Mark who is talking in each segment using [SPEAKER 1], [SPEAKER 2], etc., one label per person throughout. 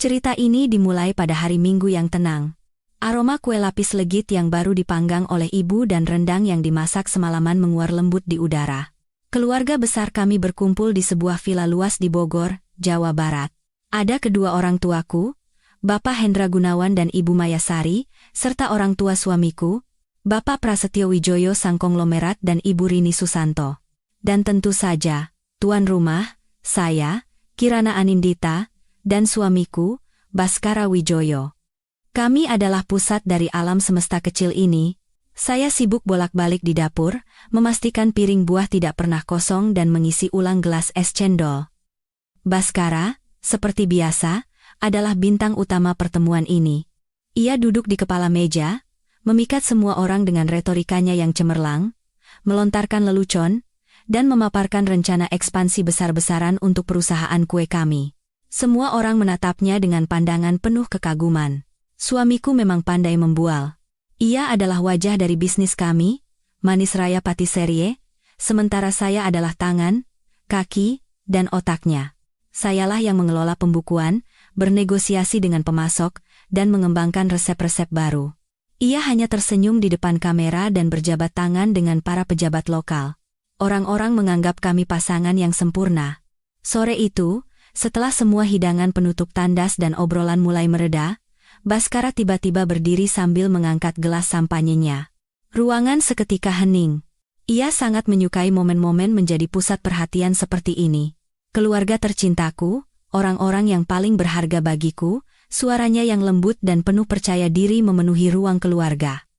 [SPEAKER 1] Cerita ini dimulai pada hari Minggu yang tenang. Aroma kue lapis legit yang baru dipanggang oleh ibu dan rendang yang dimasak semalaman menguar lembut di udara. Keluarga besar kami berkumpul di sebuah villa luas di Bogor, Jawa Barat. Ada kedua orang tuaku, Bapak Hendra Gunawan dan Ibu Mayasari, serta orang tua suamiku, Bapak Prasetyo Wijoyo sang konglomerat dan Ibu Rini Susanto. Dan tentu saja, tuan rumah, saya, Kirana Anindita, dan suamiku, Baskara Wijoyo. Kami adalah pusat dari alam semesta kecil ini. Saya sibuk bolak-balik di dapur, memastikan piring buah tidak pernah kosong dan mengisi ulang gelas es cendol. Baskara, seperti biasa, adalah bintang utama pertemuan ini. Ia duduk di kepala meja, memikat semua orang dengan retorikanya yang cemerlang, melontarkan lelucon, dan memaparkan rencana ekspansi besar-besaran untuk perusahaan kue kami. Semua orang menatapnya dengan pandangan penuh kekaguman. Suamiku memang pandai membual. Ia adalah wajah dari bisnis kami, Manis Raya Patisserie, sementara saya adalah tangan, kaki, dan otaknya. Sayalah yang mengelola pembukuan, bernegosiasi dengan pemasok, dan mengembangkan resep-resep baru. Ia hanya tersenyum di depan kamera dan berjabat tangan dengan para pejabat lokal. Orang-orang menganggap kami pasangan yang sempurna. Sore itu, setelah semua hidangan penutup tandas dan obrolan mulai mereda, Baskara tiba-tiba berdiri sambil mengangkat gelas sampanyenya. Ruangan seketika hening. Ia sangat menyukai momen-momen menjadi pusat perhatian seperti ini. Keluarga tercintaku, orang-orang yang paling berharga bagiku, suaranya yang lembut dan penuh percaya diri memenuhi ruang keluarga.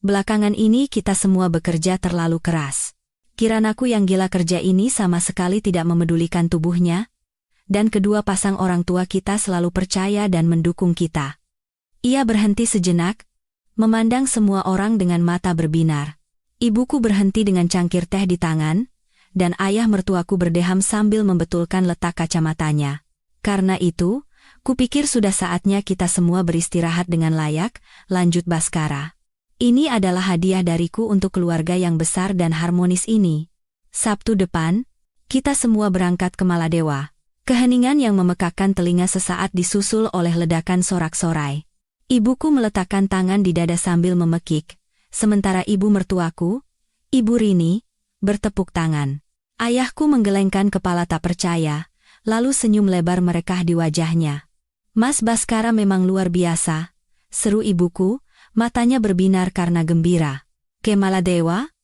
[SPEAKER 1] Belakangan ini kita semua bekerja terlalu keras. Kiranaku yang gila kerja ini sama sekali tidak memedulikan tubuhnya, dan kedua pasang orang tua kita selalu percaya dan mendukung kita. Ia berhenti sejenak, memandang semua orang dengan mata berbinar. Ibuku berhenti dengan cangkir teh di tangan, dan ayah mertuaku berdeham sambil membetulkan letak kacamatanya. Karena itu, kupikir sudah saatnya kita semua beristirahat dengan layak, lanjut Baskara. Ini adalah hadiah dariku untuk keluarga yang besar dan harmonis ini. Sabtu depan, kita semua berangkat ke Maladewa. Keheningan yang memekakkan telinga sesaat disusul oleh ledakan sorak-sorai. Ibuku meletakkan tangan di dada sambil memekik, sementara ibu mertuaku, Ibu Rini, bertepuk tangan. Ayahku menggelengkan kepala tak percaya, lalu senyum lebar merekah di wajahnya. Mas Baskara memang luar biasa, seru ibuku, matanya berbinar karena gembira. Ke Maladewa?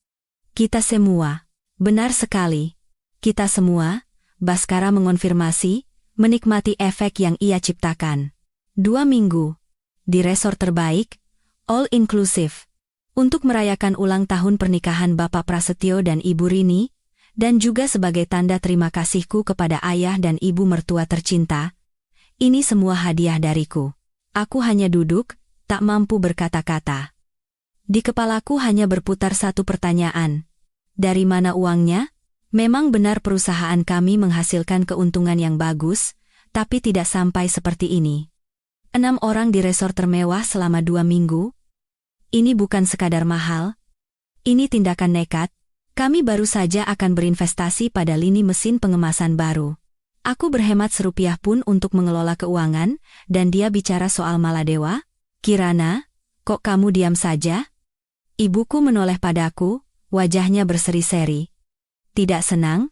[SPEAKER 1] Kita semua. Benar sekali. Kita semua. Baskara mengonfirmasi, menikmati efek yang ia ciptakan. 2 minggu. Di resort terbaik, all inclusive. Untuk merayakan ulang tahun pernikahan Bapak Prasetyo dan Ibu Rini, dan juga sebagai tanda terima kasihku kepada ayah dan ibu mertua tercinta. Ini semua hadiah dariku. Aku hanya duduk, tak mampu berkata-kata. Di kepalaku hanya berputar satu pertanyaan. Dari mana uangnya? Memang benar perusahaan kami menghasilkan keuntungan yang bagus, tapi tidak sampai seperti ini. 6 orang di resort termewah selama 2 minggu. Ini bukan sekadar mahal. Ini tindakan nekat. Kami baru saja akan berinvestasi pada lini mesin pengemasan baru. Aku berhemat serupiah pun untuk mengelola keuangan, dan dia bicara soal Maladewa. Kirana, kok kamu diam saja? Ibuku menoleh padaku, wajahnya berseri-seri. Tidak senang?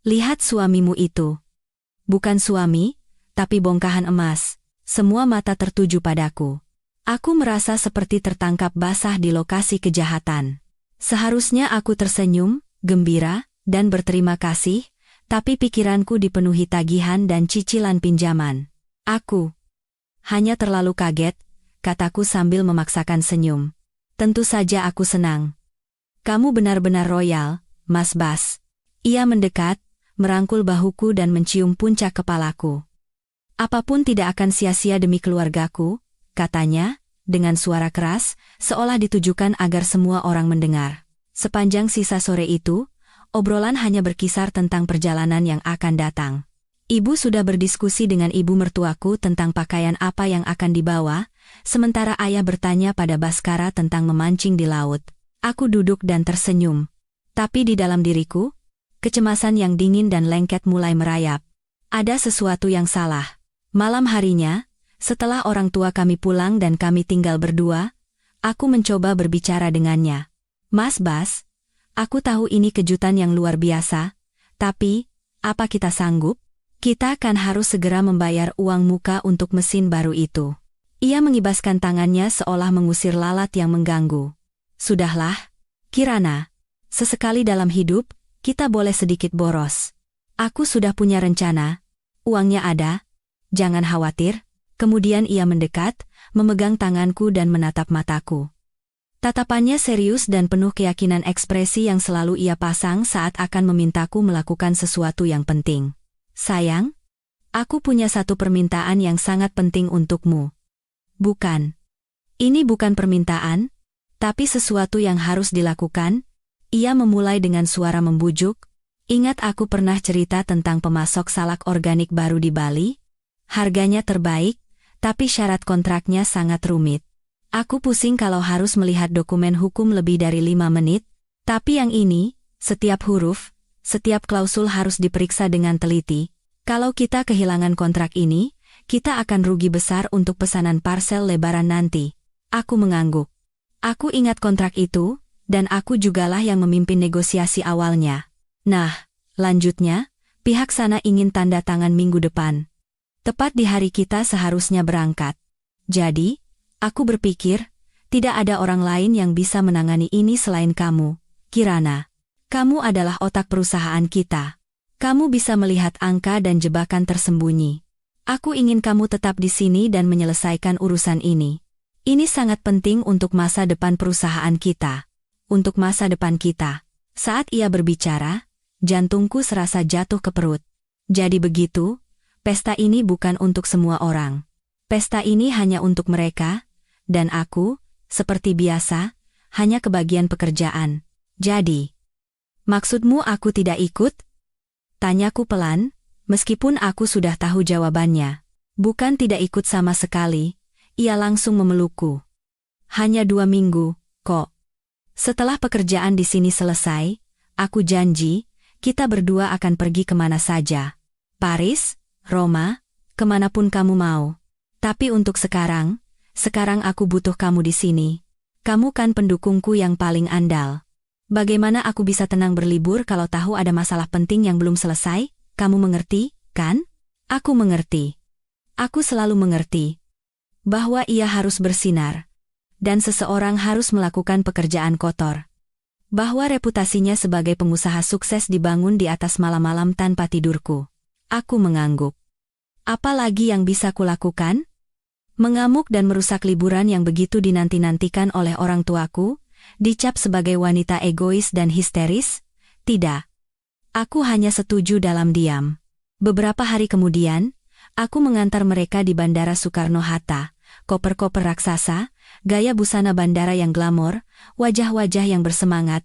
[SPEAKER 1] Lihat suamimu itu. Bukan suami, tapi bongkahan emas. Semua mata tertuju padaku. Aku merasa seperti tertangkap basah di lokasi kejahatan. Seharusnya aku tersenyum, gembira, dan berterima kasih, tapi pikiranku dipenuhi tagihan dan cicilan pinjaman. Aku hanya terlalu kaget, kataku sambil memaksakan senyum. Tentu saja aku senang. Kamu benar-benar royal, Mas Bas. Ia mendekat, merangkul bahuku dan mencium puncak kepalaku. Apapun tidak akan sia-sia demi keluargaku, katanya, dengan suara keras, seolah ditujukan agar semua orang mendengar. Sepanjang sisa sore itu, obrolan hanya berkisar tentang perjalanan yang akan datang. Ibu sudah berdiskusi dengan ibu mertuaku tentang pakaian apa yang akan dibawa, sementara ayah bertanya pada Baskara tentang memancing di laut. Aku duduk dan tersenyum. Tapi di dalam diriku, kecemasan yang dingin dan lengket mulai merayap. Ada sesuatu yang salah. Malam harinya, setelah orang tua kami pulang dan kami tinggal berdua, aku mencoba berbicara dengannya. Mas Bas, aku tahu ini kejutan yang luar biasa, tapi, apa kita sanggup? Kita kan harus segera membayar uang muka untuk mesin baru itu. Ia mengibaskan tangannya seolah mengusir lalat yang mengganggu. Sudahlah, Kirana. Sesekali dalam hidup, kita boleh sedikit boros. Aku sudah punya rencana. Uangnya ada. Jangan khawatir. Kemudian ia mendekat, memegang tanganku dan menatap mataku. Tatapannya serius dan penuh keyakinan, ekspresi yang selalu ia pasang saat akan memintaku melakukan sesuatu yang penting. Sayang, aku punya satu permintaan yang sangat penting untukmu. Bukan. Ini bukan permintaan, tapi sesuatu yang harus dilakukan. Ia memulai dengan suara membujuk. Ingat aku pernah cerita tentang pemasok salak organik baru di Bali? Harganya terbaik, tapi syarat kontraknya sangat rumit. Aku pusing kalau harus melihat dokumen hukum lebih dari 5 menit, tapi yang ini, setiap huruf, setiap klausul harus diperiksa dengan teliti. Kalau kita kehilangan kontrak ini, kita akan rugi besar untuk pesanan parsel lebaran nanti. Aku mengangguk. Aku ingat kontrak itu, dan aku jugalah yang memimpin negosiasi awalnya. Nah, lanjutnya, pihak sana ingin tanda tangan minggu depan. Tepat di hari kita seharusnya berangkat. Jadi, aku berpikir, tidak ada orang lain yang bisa menangani ini selain kamu, Kirana. Kamu adalah otak perusahaan kita. Kamu bisa melihat angka dan jebakan tersembunyi. Aku ingin kamu tetap di sini dan menyelesaikan urusan ini. Ini sangat penting untuk masa depan perusahaan kita. Untuk masa depan kita. Saat ia berbicara, jantungku serasa jatuh ke perut. Jadi begitu, pesta ini bukan untuk semua orang. Pesta ini hanya untuk mereka, dan aku, seperti biasa, hanya kebagian pekerjaan. Jadi, maksudmu aku tidak ikut? Tanyaku pelan, meskipun aku sudah tahu jawabannya. Bukan tidak ikut sama sekali, ia langsung memelukku. Hanya 2 minggu, kok. Setelah pekerjaan di sini selesai, aku janji, kita berdua akan pergi kemana saja. Paris, Roma, kemanapun kamu mau. Tapi untuk sekarang aku butuh kamu di sini. Kamu kan pendukungku yang paling andal. Bagaimana aku bisa tenang berlibur kalau tahu ada masalah penting yang belum selesai? Kamu mengerti, kan? Aku mengerti. Aku selalu mengerti. Bahwa ia harus bersinar. Dan seseorang harus melakukan pekerjaan kotor. Bahwa reputasinya sebagai pengusaha sukses dibangun di atas malam-malam tanpa tidurku. Aku mengangguk. Apa lagi yang bisa kulakukan? Mengamuk dan merusak liburan yang begitu dinanti-nantikan oleh orang tuaku? Dicap sebagai wanita egois dan histeris? Tidak. Aku hanya setuju dalam diam. Beberapa hari kemudian, aku mengantar mereka di Bandara Soekarno-Hatta, koper-koper raksasa, gaya busana bandara yang glamor, wajah-wajah yang bersemangat.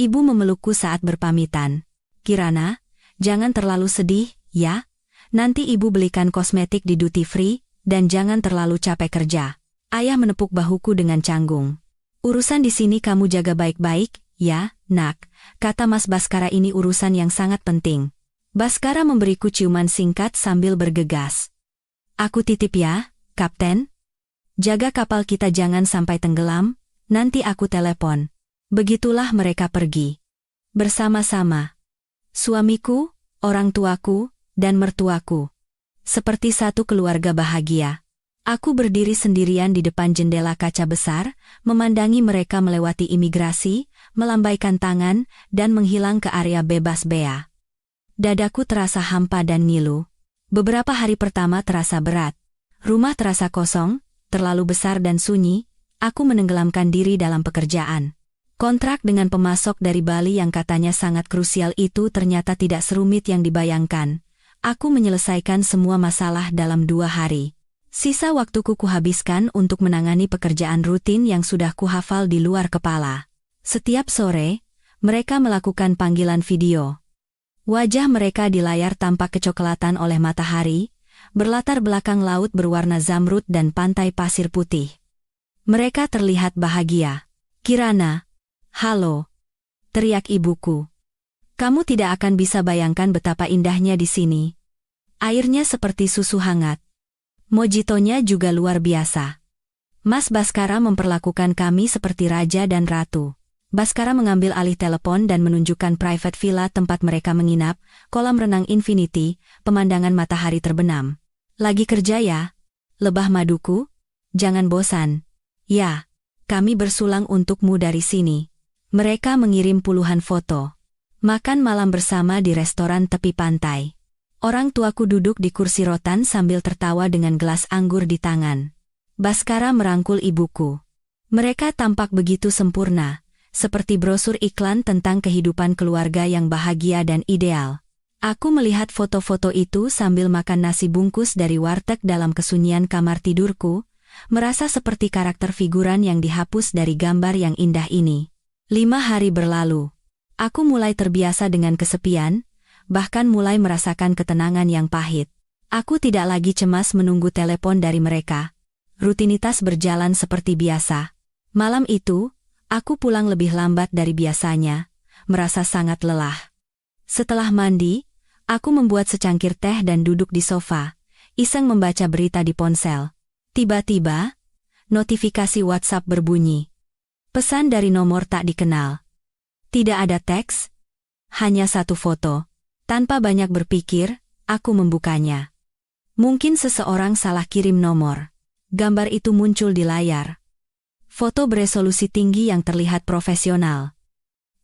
[SPEAKER 1] Ibu memelukku saat berpamitan. Kirana, jangan terlalu sedih, ya? Nanti ibu belikan kosmetik di duty free, dan jangan terlalu capek kerja. Ayah menepuk bahuku dengan canggung. Urusan di sini kamu jaga baik-baik, ya, nak, kata Mas Baskara, ini urusan yang sangat penting. Baskara memberiku ciuman singkat sambil bergegas. Aku titip ya, Kapten. Jaga kapal kita jangan sampai tenggelam, nanti aku telepon. Begitulah mereka pergi. Bersama-sama. Suamiku, orang tuaku, dan mertuaku. Seperti satu keluarga bahagia. Aku berdiri sendirian di depan jendela kaca besar, memandangi mereka melewati imigrasi, melambaikan tangan, dan menghilang ke area bebas bea. Dadaku terasa hampa dan ngilu. Beberapa hari pertama terasa berat. Rumah terasa kosong, terlalu besar dan sunyi. Aku menenggelamkan diri dalam pekerjaan. Kontrak dengan pemasok dari Bali yang katanya sangat krusial itu ternyata tidak serumit yang dibayangkan. Aku menyelesaikan semua masalah dalam 2 hari. Sisa waktuku kuhabiskan untuk menangani pekerjaan rutin yang sudah kuhafal di luar kepala. Setiap sore, mereka melakukan panggilan video. Wajah mereka di layar tampak kecoklatan oleh matahari, berlatar belakang laut berwarna zamrud dan pantai pasir putih. Mereka terlihat bahagia. Kirana, halo, teriak ibuku. Kamu tidak akan bisa bayangkan betapa indahnya di sini. Airnya seperti susu hangat. Mojitonya juga luar biasa. Mas Baskara memperlakukan kami seperti raja dan ratu. Baskara mengambil alih telepon dan menunjukkan private villa tempat mereka menginap, kolam renang infinity, pemandangan matahari terbenam. Lagi kerja ya? Lebah maduku? Jangan bosan. Ya, kami bersulang untukmu dari sini. Mereka mengirim puluhan foto. Makan malam bersama di restoran tepi pantai. Orang tuaku duduk di kursi rotan sambil tertawa dengan gelas anggur di tangan. Baskara merangkul ibuku. Mereka tampak begitu sempurna, seperti brosur iklan tentang kehidupan keluarga yang bahagia dan ideal. Aku melihat foto-foto itu sambil makan nasi bungkus dari warteg dalam kesunyian kamar tidurku, merasa seperti karakter figuran yang dihapus dari gambar yang indah ini. 5 hari berlalu. Aku mulai terbiasa dengan kesepian, bahkan mulai merasakan ketenangan yang pahit. Aku tidak lagi cemas menunggu telepon dari mereka. Rutinitas berjalan seperti biasa. Malam itu, aku pulang lebih lambat dari biasanya, merasa sangat lelah. Setelah mandi, aku membuat secangkir teh dan duduk di sofa, iseng membaca berita di ponsel. Tiba-tiba, notifikasi WhatsApp berbunyi. Pesan dari nomor tak dikenal. Tidak ada teks, hanya satu foto. Tanpa banyak berpikir, aku membukanya. Mungkin seseorang salah kirim nomor. Gambar itu muncul di layar. Foto beresolusi tinggi yang terlihat profesional.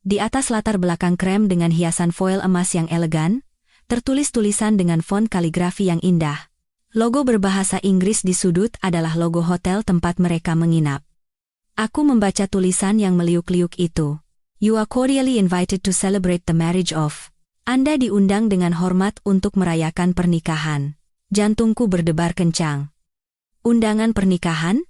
[SPEAKER 1] Di atas latar belakang krem dengan hiasan foil emas yang elegan, tertulis tulisan dengan font kaligrafi yang indah. Logo berbahasa Inggris di sudut adalah logo hotel tempat mereka menginap. Aku membaca tulisan yang meliuk-liuk itu. You are cordially invited to celebrate the marriage of. Anda diundang dengan hormat untuk merayakan pernikahan. Jantungku berdebar kencang. Undangan pernikahan?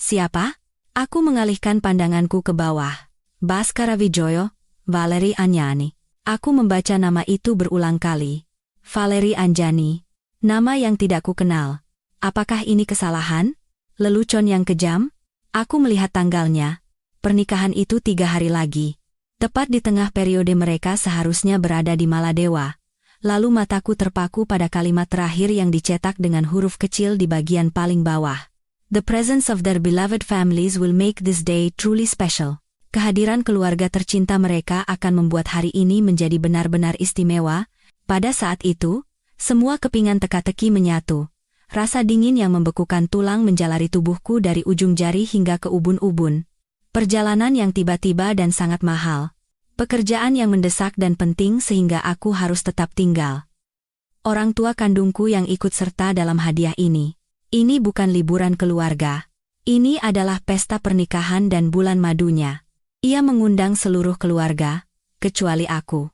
[SPEAKER 1] Siapa? Aku mengalihkan pandanganku ke bawah. Baskara Wijoyo, Valerie Anjani. Aku membaca nama itu berulang kali. Valerie Anjani. Nama yang tidak kukenal. Apakah ini kesalahan? Lelucon yang kejam? Aku melihat tanggalnya. Pernikahan itu 3 hari lagi. Tepat di tengah periode mereka seharusnya berada di Maladewa. Lalu mataku terpaku pada kalimat terakhir yang dicetak dengan huruf kecil di bagian paling bawah. The presence of their beloved families will make this day truly special. Kehadiran keluarga tercinta mereka akan membuat hari ini menjadi benar-benar istimewa. Pada saat itu, semua kepingan teka-teki menyatu. Rasa dingin yang membekukan tulang menjalari tubuhku dari ujung jari hingga ke ubun-ubun. Perjalanan yang tiba-tiba dan sangat mahal. Pekerjaan yang mendesak dan penting sehingga aku harus tetap tinggal. Orang tua kandungku yang ikut serta dalam hadiah ini. Ini bukan liburan keluarga. Ini adalah pesta pernikahan dan bulan madunya. Ia mengundang seluruh keluarga, kecuali aku.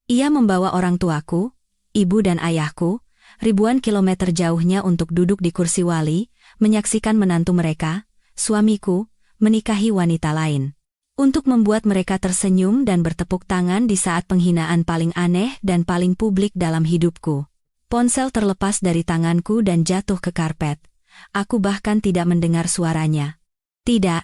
[SPEAKER 1] Ia membawa orang tuaku, ibu dan ayahku, ribuan kilometer jauhnya untuk duduk di kursi wali, menyaksikan menantu mereka, suamiku, menikahi wanita lain. Untuk membuat mereka tersenyum dan bertepuk tangan di saat penghinaan paling aneh dan paling publik dalam hidupku. Ponsel terlepas dari tanganku dan jatuh ke karpet. Aku bahkan tidak mendengar suaranya. Tidak,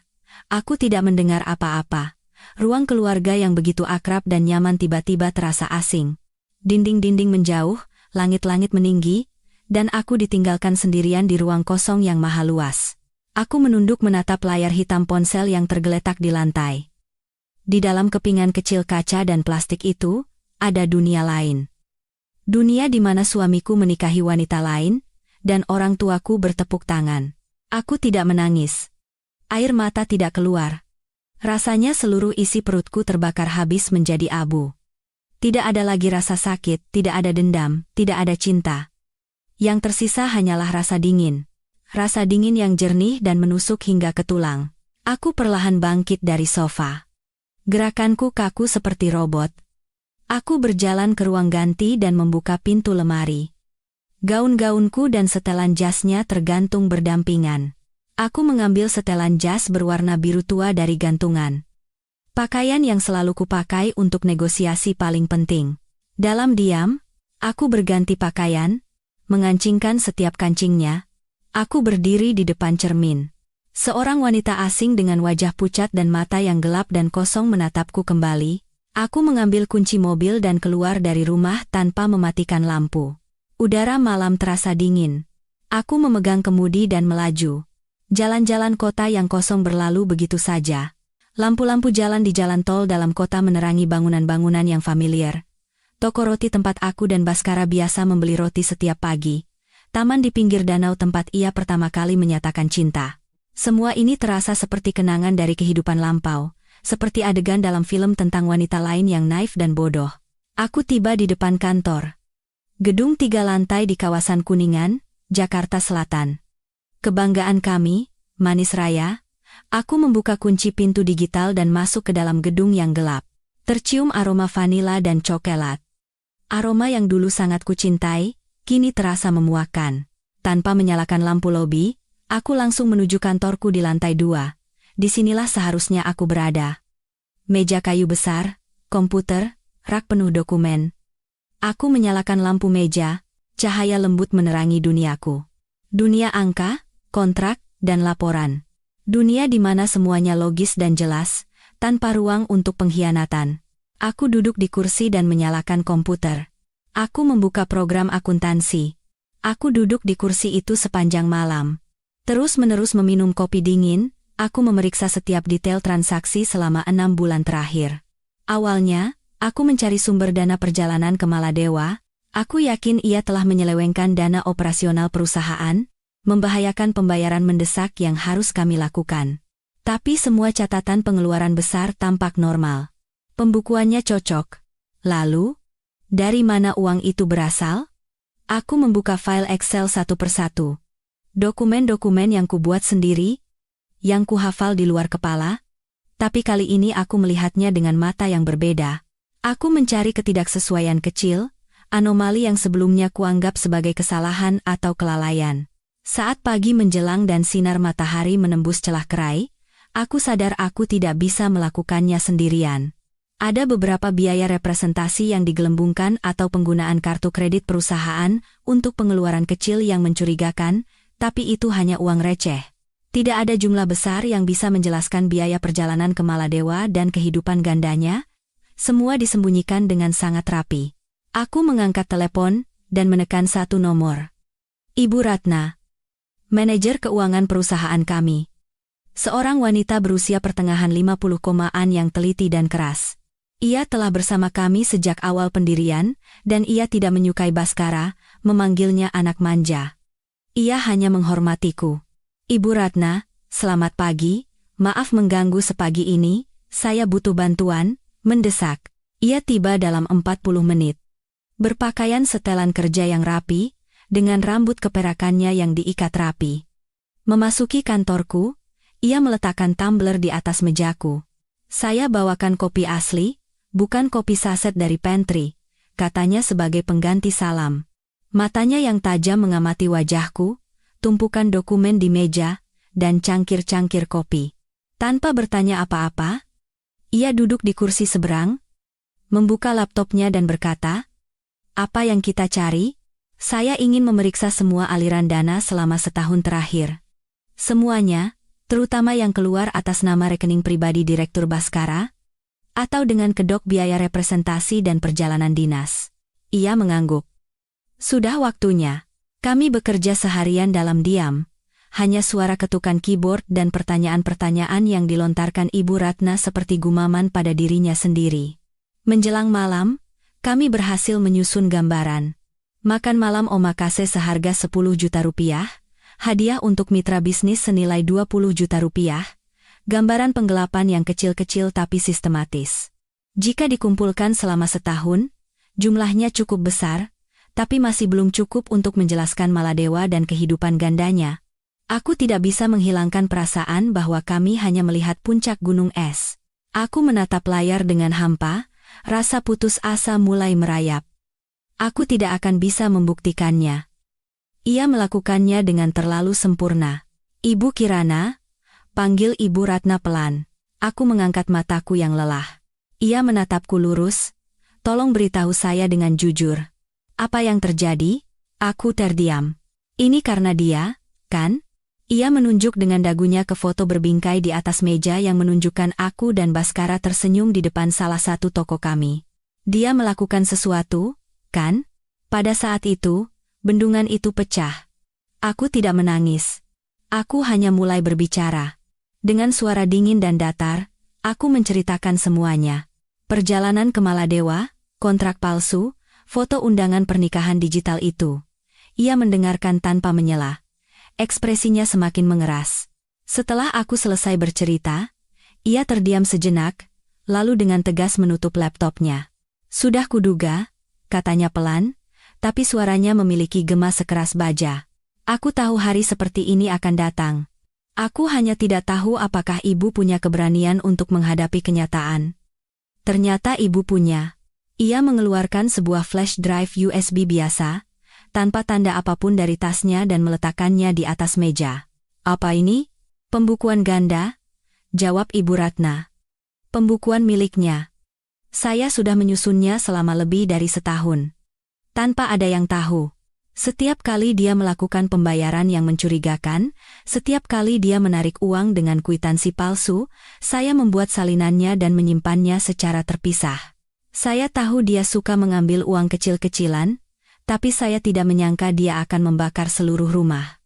[SPEAKER 1] aku tidak mendengar apa-apa. Ruang keluarga yang begitu akrab dan nyaman tiba-tiba terasa asing. Dinding-dinding menjauh, langit-langit meninggi, dan aku ditinggalkan sendirian di ruang kosong yang maha luas. Aku menunduk menatap layar hitam ponsel yang tergeletak di lantai. Di dalam kepingan kecil kaca dan plastik itu, ada dunia lain. Dunia di mana suamiku menikahi wanita lain, dan orang tuaku bertepuk tangan. Aku tidak menangis. Air mata tidak keluar. Rasanya seluruh isi perutku terbakar habis menjadi abu. Tidak ada lagi rasa sakit, tidak ada dendam, tidak ada cinta. Yang tersisa hanyalah rasa dingin. Rasa dingin yang jernih dan menusuk hingga ke tulang. Aku perlahan bangkit dari sofa. Gerakanku kaku seperti robot. Aku berjalan ke ruang ganti dan membuka pintu lemari. Gaun-gaunku dan setelan jasnya tergantung berdampingan. Aku mengambil setelan jas berwarna biru tua dari gantungan. Pakaian yang selalu kupakai untuk negosiasi paling penting. Dalam diam, aku berganti pakaian, mengancingkan setiap kancingnya. Aku berdiri di depan cermin. Seorang wanita asing dengan wajah pucat dan mata yang gelap dan kosong menatapku kembali. Aku mengambil kunci mobil dan keluar dari rumah tanpa mematikan lampu. Udara malam terasa dingin. Aku memegang kemudi dan melaju. Jalan-jalan kota yang kosong berlalu begitu saja. Lampu-lampu jalan di jalan tol dalam kota menerangi bangunan-bangunan yang familiar. Toko roti tempat aku dan Baskara biasa membeli roti setiap pagi. Taman di pinggir danau tempat ia pertama kali menyatakan cinta. Semua ini terasa seperti kenangan dari kehidupan lampau, seperti adegan dalam film tentang wanita lain yang naif dan bodoh. Aku tiba di depan kantor. Gedung 3 lantai di kawasan Kuningan, Jakarta Selatan. Kebanggaan kami, Manis Raya. Aku membuka kunci pintu digital dan masuk ke dalam gedung yang gelap. Tercium aroma vanila dan coklat. Aroma yang dulu sangat kucintai, kini terasa memuakkan. Tanpa menyalakan lampu lobi, aku langsung menuju kantorku di lantai 2. Disinilah seharusnya aku berada. Meja kayu besar, komputer, rak penuh dokumen. Aku menyalakan lampu meja, cahaya lembut menerangi duniaku. Dunia angka, kontrak, dan laporan. Dunia di mana semuanya logis dan jelas, tanpa ruang untuk pengkhianatan. Aku duduk di kursi dan menyalakan komputer. Aku membuka program akuntansi. Aku duduk di kursi itu sepanjang malam. Terus-menerus meminum kopi dingin, aku memeriksa setiap detail transaksi selama 6 bulan terakhir. Awalnya, aku mencari sumber dana perjalanan ke Maladewa. Aku yakin ia telah menyelewengkan dana operasional perusahaan, membahayakan pembayaran mendesak yang harus kami lakukan. Tapi semua catatan pengeluaran besar tampak normal. Pembukuannya cocok. Lalu, dari mana uang itu berasal? Aku membuka file Excel satu persatu. Dokumen-dokumen yang kubuat sendiri, yang kuhafal di luar kepala. Tapi kali ini aku melihatnya dengan mata yang berbeda. Aku mencari ketidaksesuaian kecil, anomali yang sebelumnya kuanggap sebagai kesalahan atau kelalaian. Saat pagi menjelang dan sinar matahari menembus celah kerai, aku sadar aku tidak bisa melakukannya sendirian. Ada beberapa biaya representasi yang digelembungkan atau penggunaan kartu kredit perusahaan untuk pengeluaran kecil yang mencurigakan, tapi itu hanya uang receh. Tidak ada jumlah besar yang bisa menjelaskan biaya perjalanan ke Maladewa dan kehidupan gandanya. Semua disembunyikan dengan sangat rapi. Aku mengangkat telepon dan menekan satu nomor. Ibu Ratna. Manajer keuangan perusahaan kami. Seorang wanita berusia pertengahan 50-an yang teliti dan keras. Ia telah bersama kami sejak awal pendirian, dan ia tidak menyukai Baskara, memanggilnya anak manja. Ia hanya menghormatiku. Ibu Ratna, selamat pagi, maaf mengganggu sepagi ini, saya butuh bantuan, mendesak. Ia tiba dalam 40 menit. Berpakaian setelan kerja yang rapi, dengan rambut keperakannya yang diikat rapi. Memasuki kantorku, ia meletakkan tumbler di atas mejaku. Saya bawakan kopi asli, bukan kopi saset dari pantry, katanya sebagai pengganti salam. Matanya yang tajam mengamati wajahku, tumpukan dokumen di meja, dan cangkir-cangkir kopi. Tanpa bertanya apa-apa, ia duduk di kursi seberang, membuka laptopnya dan berkata, "Apa yang kita cari? Saya ingin memeriksa semua aliran dana selama setahun terakhir. Semuanya, terutama yang keluar atas nama rekening pribadi Direktur Baskara, atau dengan kedok biaya representasi dan perjalanan dinas." Ia mengangguk. "Sudah waktunya. Kami bekerja seharian dalam diam. Hanya suara ketukan keyboard dan pertanyaan-pertanyaan yang dilontarkan Ibu Ratna seperti gumaman pada dirinya sendiri. Menjelang malam, kami berhasil menyusun gambaran. Makan malam omakase seharga 10 juta rupiah, hadiah untuk mitra bisnis senilai 20 juta rupiah, gambaran penggelapan yang kecil-kecil tapi sistematis. Jika dikumpulkan selama setahun, jumlahnya cukup besar, tapi masih belum cukup untuk menjelaskan Maladewa dan kehidupan gandanya. Aku tidak bisa menghilangkan perasaan bahwa kami hanya melihat puncak gunung es. Aku menatap layar dengan hampa, rasa putus asa mulai merayap. Aku tidak akan bisa membuktikannya. Ia melakukannya dengan terlalu sempurna. Ibu Kirana, panggil Ibu Ratna pelan. Aku mengangkat mataku yang lelah. Ia menatapku lurus. Tolong beritahu saya dengan jujur. Apa yang terjadi? Aku terdiam. Ini karena dia, kan? Ia menunjuk dengan dagunya ke foto berbingkai di atas meja yang menunjukkan aku dan Baskara tersenyum di depan salah satu toko kami. Dia melakukan sesuatu, kan? Pada saat itu, Bendungan itu pecah. Aku tidak menangis. Aku hanya mulai berbicara. Dengan suara dingin dan datar, aku menceritakan semuanya. Perjalanan ke Maladewa, kontrak palsu, foto undangan pernikahan digital itu. Ia mendengarkan tanpa menyela. Ekspresinya semakin mengeras. Setelah aku selesai bercerita, ia terdiam sejenak, lalu dengan tegas menutup laptopnya. Sudah kuduga, katanya pelan, tapi suaranya memiliki gema sekeras baja. Aku tahu hari seperti ini akan datang. Aku hanya tidak tahu apakah ibu punya keberanian untuk menghadapi kenyataan. Ternyata ibu punya. Ia mengeluarkan sebuah flash drive USB biasa, tanpa tanda apapun dari tasnya dan meletakkannya di atas meja. Apa ini? Pembukuan ganda? Jawab Ibu Ratna. Pembukuan miliknya. Saya sudah menyusunnya selama lebih dari setahun. Tanpa ada yang tahu. Setiap kali dia melakukan pembayaran yang mencurigakan, setiap kali dia menarik uang dengan kwitansi palsu, saya membuat salinannya dan menyimpannya secara terpisah. Saya tahu dia suka mengambil uang kecil-kecilan, tapi saya tidak menyangka dia akan membakar seluruh rumah.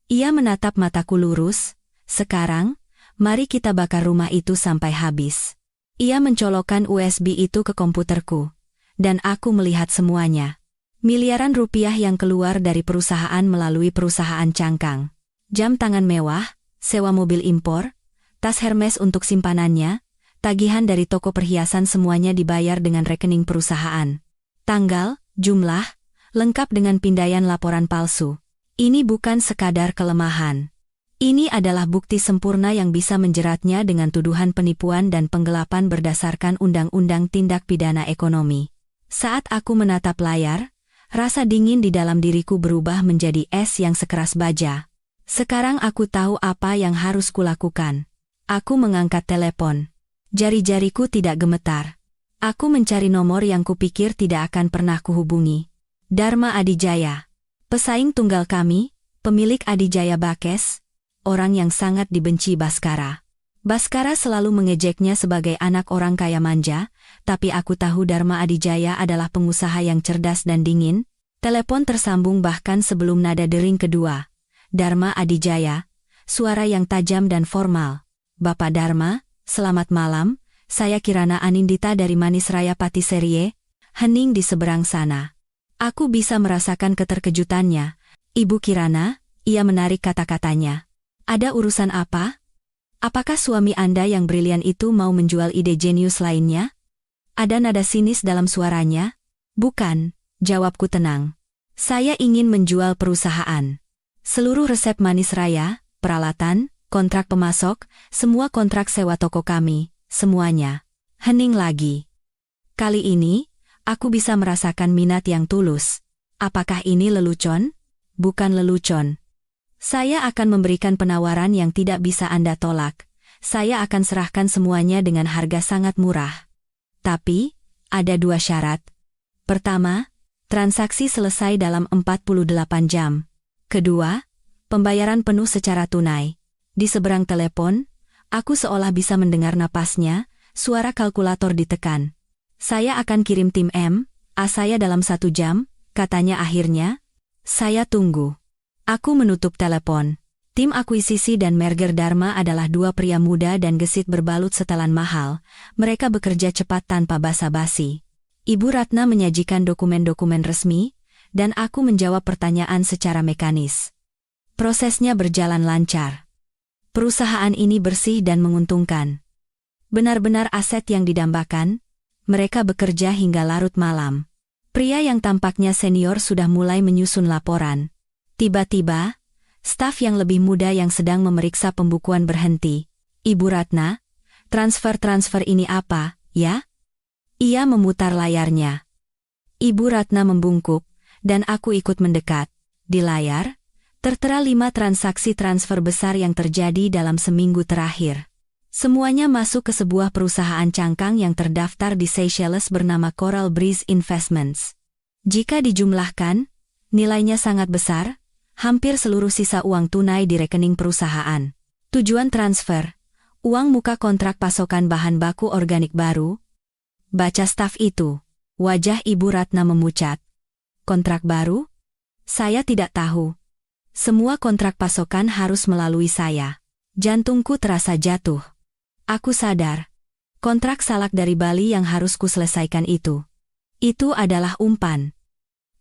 [SPEAKER 1] Ia menatap mataku lurus. Sekarang, mari kita bakar rumah itu sampai habis. Ia mencolokkan USB itu ke komputerku, dan aku melihat semuanya. Miliaran rupiah yang keluar dari perusahaan melalui perusahaan cangkang. Jam tangan mewah, sewa mobil impor, tas Hermes untuk simpanannya, tagihan dari toko perhiasan semuanya dibayar dengan rekening perusahaan. Tanggal, jumlah, lengkap dengan pindaian laporan palsu. Ini bukan sekadar kelemahan. Ini adalah bukti sempurna yang bisa menjeratnya dengan tuduhan penipuan dan penggelapan berdasarkan Undang-Undang Tindak Pidana Ekonomi. Saat aku menatap layar, rasa dingin di dalam diriku berubah menjadi es yang sekeras baja. Sekarang aku tahu apa yang harus kulakukan. Aku mengangkat telepon. Jari-jariku tidak gemetar. Aku mencari nomor yang kupikir tidak akan pernah kuhubungi. Dharma Adijaya. Pesaing tunggal kami, pemilik Adijaya Bakes, orang yang sangat dibenci Baskara. Baskara selalu mengejeknya sebagai anak orang kaya manja, tapi aku tahu Dharma Adijaya adalah pengusaha yang cerdas dan dingin. Telepon tersambung bahkan sebelum nada dering kedua. Dharma Adijaya, suara yang tajam dan formal. Bapak Dharma, selamat malam, saya Kirana Anindita dari Manis Raya Patisserie, hening di seberang sana. Aku bisa merasakan keterkejutannya. Ibu Kirana, ia menarik kata-katanya. Ada urusan apa? Apakah suami Anda yang brilian itu mau menjual ide jenius lainnya? Ada nada sinis dalam suaranya? Bukan, jawabku tenang. Saya ingin menjual perusahaan. Seluruh resep Manis Raya, peralatan, kontrak pemasok, semua kontrak sewa toko kami, semuanya. Hening lagi. Kali ini, aku bisa merasakan minat yang tulus. Apakah ini lelucon? Bukan lelucon. Saya akan memberikan penawaran yang tidak bisa Anda tolak. Saya akan serahkan semuanya dengan harga sangat murah. Tapi, ada dua syarat. Pertama, transaksi selesai dalam 48 jam. Kedua, pembayaran penuh secara tunai. Di seberang telepon, aku seolah bisa mendengar napasnya, suara kalkulator ditekan. Saya akan kirim tim M.A saya dalam 1 jam, katanya akhirnya. Saya tunggu. Aku menutup telepon. Tim akuisisi dan merger Dharma adalah dua pria muda dan gesit berbalut setelan mahal. Mereka bekerja cepat tanpa basa-basi. Ibu Ratna menyajikan dokumen-dokumen resmi, dan aku menjawab pertanyaan secara mekanis. Prosesnya berjalan lancar. Perusahaan ini bersih dan menguntungkan. Benar-benar aset yang didambakan. Mereka bekerja hingga larut malam. Pria yang tampaknya senior sudah mulai menyusun laporan. Tiba-tiba, staf yang lebih muda yang sedang memeriksa pembukuan berhenti. Ibu Ratna, transfer ini apa, ya? Ia memutar layarnya. Ibu Ratna membungkuk, dan aku ikut mendekat. Di layar, tertera 5 transaksi transfer besar yang terjadi dalam seminggu terakhir. Semuanya masuk ke sebuah perusahaan cangkang yang terdaftar di Seychelles bernama Coral Breeze Investments. Jika dijumlahkan, nilainya sangat besar. Hampir seluruh sisa uang tunai di rekening perusahaan. Tujuan transfer, uang muka kontrak pasokan bahan baku organik baru. Baca staf itu. Wajah Ibu Ratna memucat. Kontrak baru? Saya tidak tahu. Semua kontrak pasokan harus melalui saya. Jantungku terasa jatuh. Aku sadar. Kontrak salak dari Bali yang harus kuselesaikan itu. Itu adalah umpan.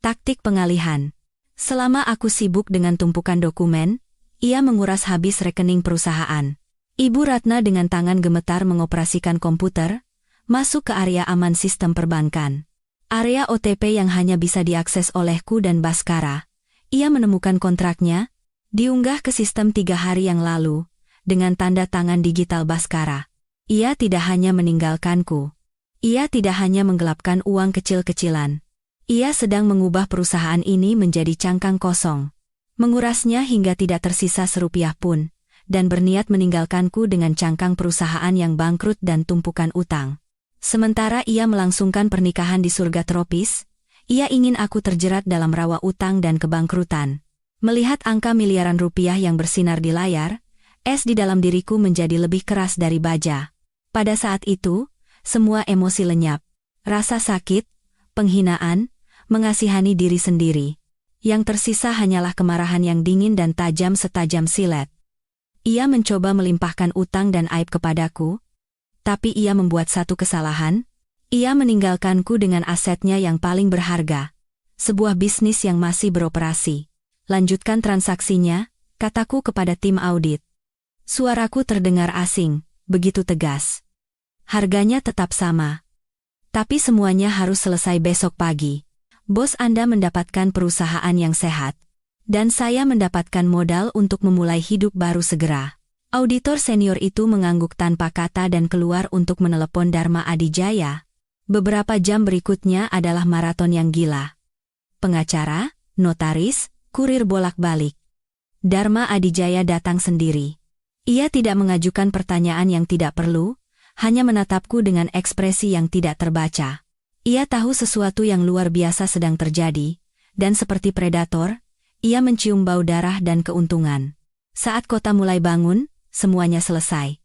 [SPEAKER 1] Taktik pengalihan. Selama aku sibuk dengan tumpukan dokumen, ia menguras habis rekening perusahaan. Ibu Ratna dengan tangan gemetar mengoperasikan komputer, masuk ke area aman sistem perbankan. Area OTP yang hanya bisa diakses olehku dan Baskara. Ia menemukan kontraknya, diunggah ke sistem 3 hari yang lalu, dengan tanda tangan digital Baskara. Ia tidak hanya meninggalkanku. Ia tidak hanya menggelapkan uang kecil-kecilan. Ia sedang mengubah perusahaan ini menjadi cangkang kosong. Mengurasnya hingga tidak tersisa serupiah pun, dan berniat meninggalkanku dengan cangkang perusahaan yang bangkrut dan tumpukan utang. Sementara ia melangsungkan pernikahan di surga tropis, ia ingin aku terjerat dalam rawa utang dan kebangkrutan. Melihat angka miliaran rupiah yang bersinar di layar, es di dalam diriku menjadi lebih keras dari baja. Pada saat itu, semua emosi lenyap. Rasa sakit, penghinaan, mengasihani diri sendiri. Yang tersisa hanyalah kemarahan yang dingin dan tajam setajam silet. Ia mencoba melimpahkan utang dan aib kepadaku, tapi ia membuat satu kesalahan. Ia meninggalkanku dengan asetnya yang paling berharga. Sebuah bisnis yang masih beroperasi. Lanjutkan transaksinya, kataku kepada tim audit. Suaraku terdengar asing, begitu tegas. Harganya tetap sama. Tapi semuanya harus selesai besok pagi. Bos Anda mendapatkan perusahaan yang sehat. Dan saya mendapatkan modal untuk memulai hidup baru segera. Auditor senior itu mengangguk tanpa kata dan keluar untuk menelepon Dharma Adijaya. Beberapa jam berikutnya adalah maraton yang gila. Pengacara, notaris, kurir bolak-balik. Dharma Adijaya datang sendiri. Ia tidak mengajukan pertanyaan yang tidak perlu, hanya menatapku dengan ekspresi yang tidak terbaca. Ia tahu sesuatu yang luar biasa sedang terjadi, dan seperti predator, ia mencium bau darah dan keuntungan. Saat kota mulai bangun, semuanya selesai.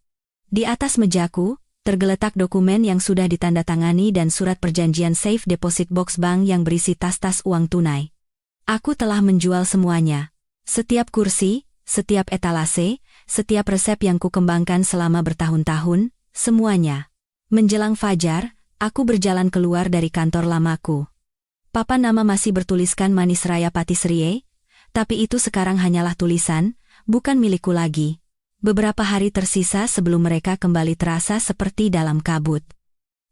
[SPEAKER 1] Di atas mejaku, tergeletak dokumen yang sudah ditandatangani dan surat perjanjian safe deposit box bank yang berisi tas-tas uang tunai. Aku telah menjual semuanya. Setiap kursi, setiap etalase, setiap resep yang kukembangkan selama bertahun-tahun, semuanya. Menjelang fajar, aku berjalan keluar dari kantor lamaku. Papan nama masih bertuliskan Manis Raya Patisserie, tapi itu sekarang hanyalah tulisan, bukan milikku lagi. Beberapa hari tersisa sebelum mereka kembali terasa seperti dalam kabut.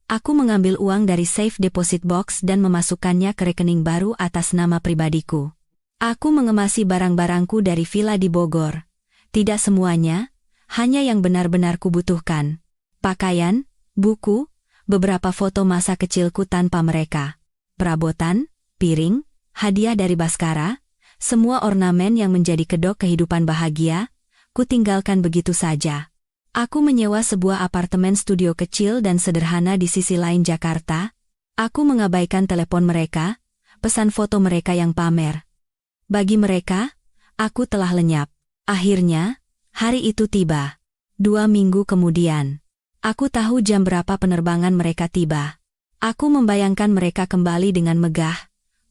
[SPEAKER 1] Aku mengambil uang dari safe deposit box dan memasukkannya ke rekening baru atas nama pribadiku. Aku mengemasi barang-barangku dari villa di Bogor. Tidak semuanya, hanya yang benar-benar kubutuhkan. Pakaian, buku, beberapa foto masa kecilku tanpa mereka. Perabotan, piring, hadiah dari Baskara, semua ornamen yang menjadi kedok kehidupan bahagia, kutinggalkan begitu saja. Aku menyewa sebuah apartemen studio kecil dan sederhana di sisi lain Jakarta. Aku mengabaikan telepon mereka, pesan foto mereka yang pamer. Bagi mereka, aku telah lenyap. Akhirnya, hari itu tiba. 2 minggu kemudian. Aku tahu jam berapa penerbangan mereka tiba. Aku membayangkan mereka kembali dengan megah,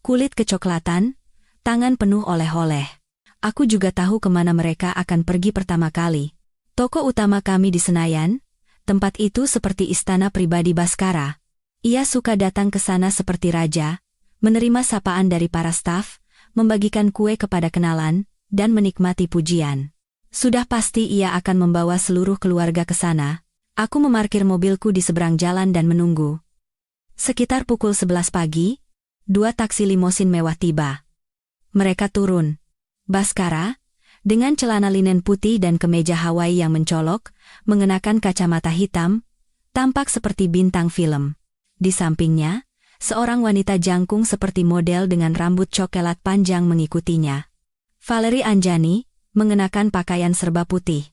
[SPEAKER 1] kulit kecoklatan, tangan penuh oleh-oleh. Aku juga tahu kemana mereka akan pergi pertama kali. Toko utama kami di Senayan, tempat itu seperti istana pribadi Baskara. Ia suka datang ke sana seperti raja, menerima sapaan dari para staf, membagikan kue kepada kenalan, dan menikmati pujian. Sudah pasti ia akan membawa seluruh keluarga ke sana. Aku memarkir mobilku di seberang jalan dan menunggu. Sekitar pukul 11 pagi, 2 taksi limosin mewah tiba. Mereka turun. Baskara, dengan celana linen putih dan kemeja Hawaii yang mencolok, mengenakan kacamata hitam, tampak seperti bintang film. Di sampingnya, seorang wanita jangkung seperti model dengan rambut coklat panjang mengikutinya. Valerie Anjani, mengenakan pakaian serba putih.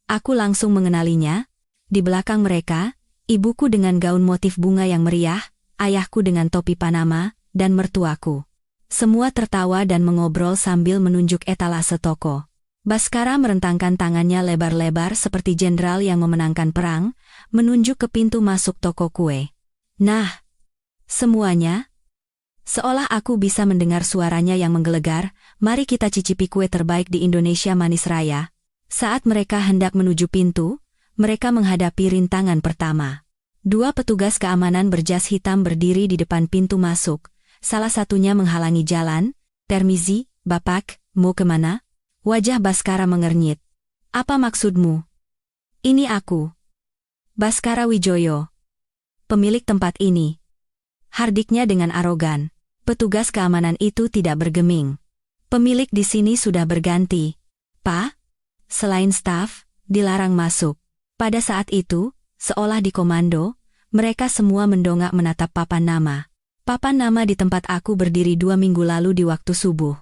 [SPEAKER 1] Aku langsung mengenalinya. Di belakang mereka, ibuku dengan gaun motif bunga yang meriah, ayahku dengan topi Panama, dan mertuaku. Semua tertawa dan mengobrol sambil menunjuk etalase toko. Baskara merentangkan tangannya lebar-lebar seperti jenderal yang memenangkan perang, menunjuk ke pintu masuk toko kue. Nah, semuanya? Seolah aku bisa mendengar suaranya yang menggelegar, "Mari kita cicipi kue terbaik di Indonesia Manis Raya." Saat mereka hendak menuju pintu, mereka menghadapi rintangan pertama. Dua petugas keamanan berjas hitam berdiri di depan pintu masuk. Salah satunya menghalangi jalan. "Permisi, Bapak, mau kemana?" Wajah Baskara mengernyit. "Apa maksudmu?" "Ini aku. Baskara Wijoyo, pemilik tempat ini," hardiknya dengan arogan. Petugas keamanan itu tidak bergeming. "Pemilik di sini sudah berganti, Pak. Selain staf, dilarang masuk." Pada saat itu, seolah dikomando, mereka semua mendongak menatap papan nama. Papan nama di tempat aku berdiri 2 minggu lalu di waktu subuh.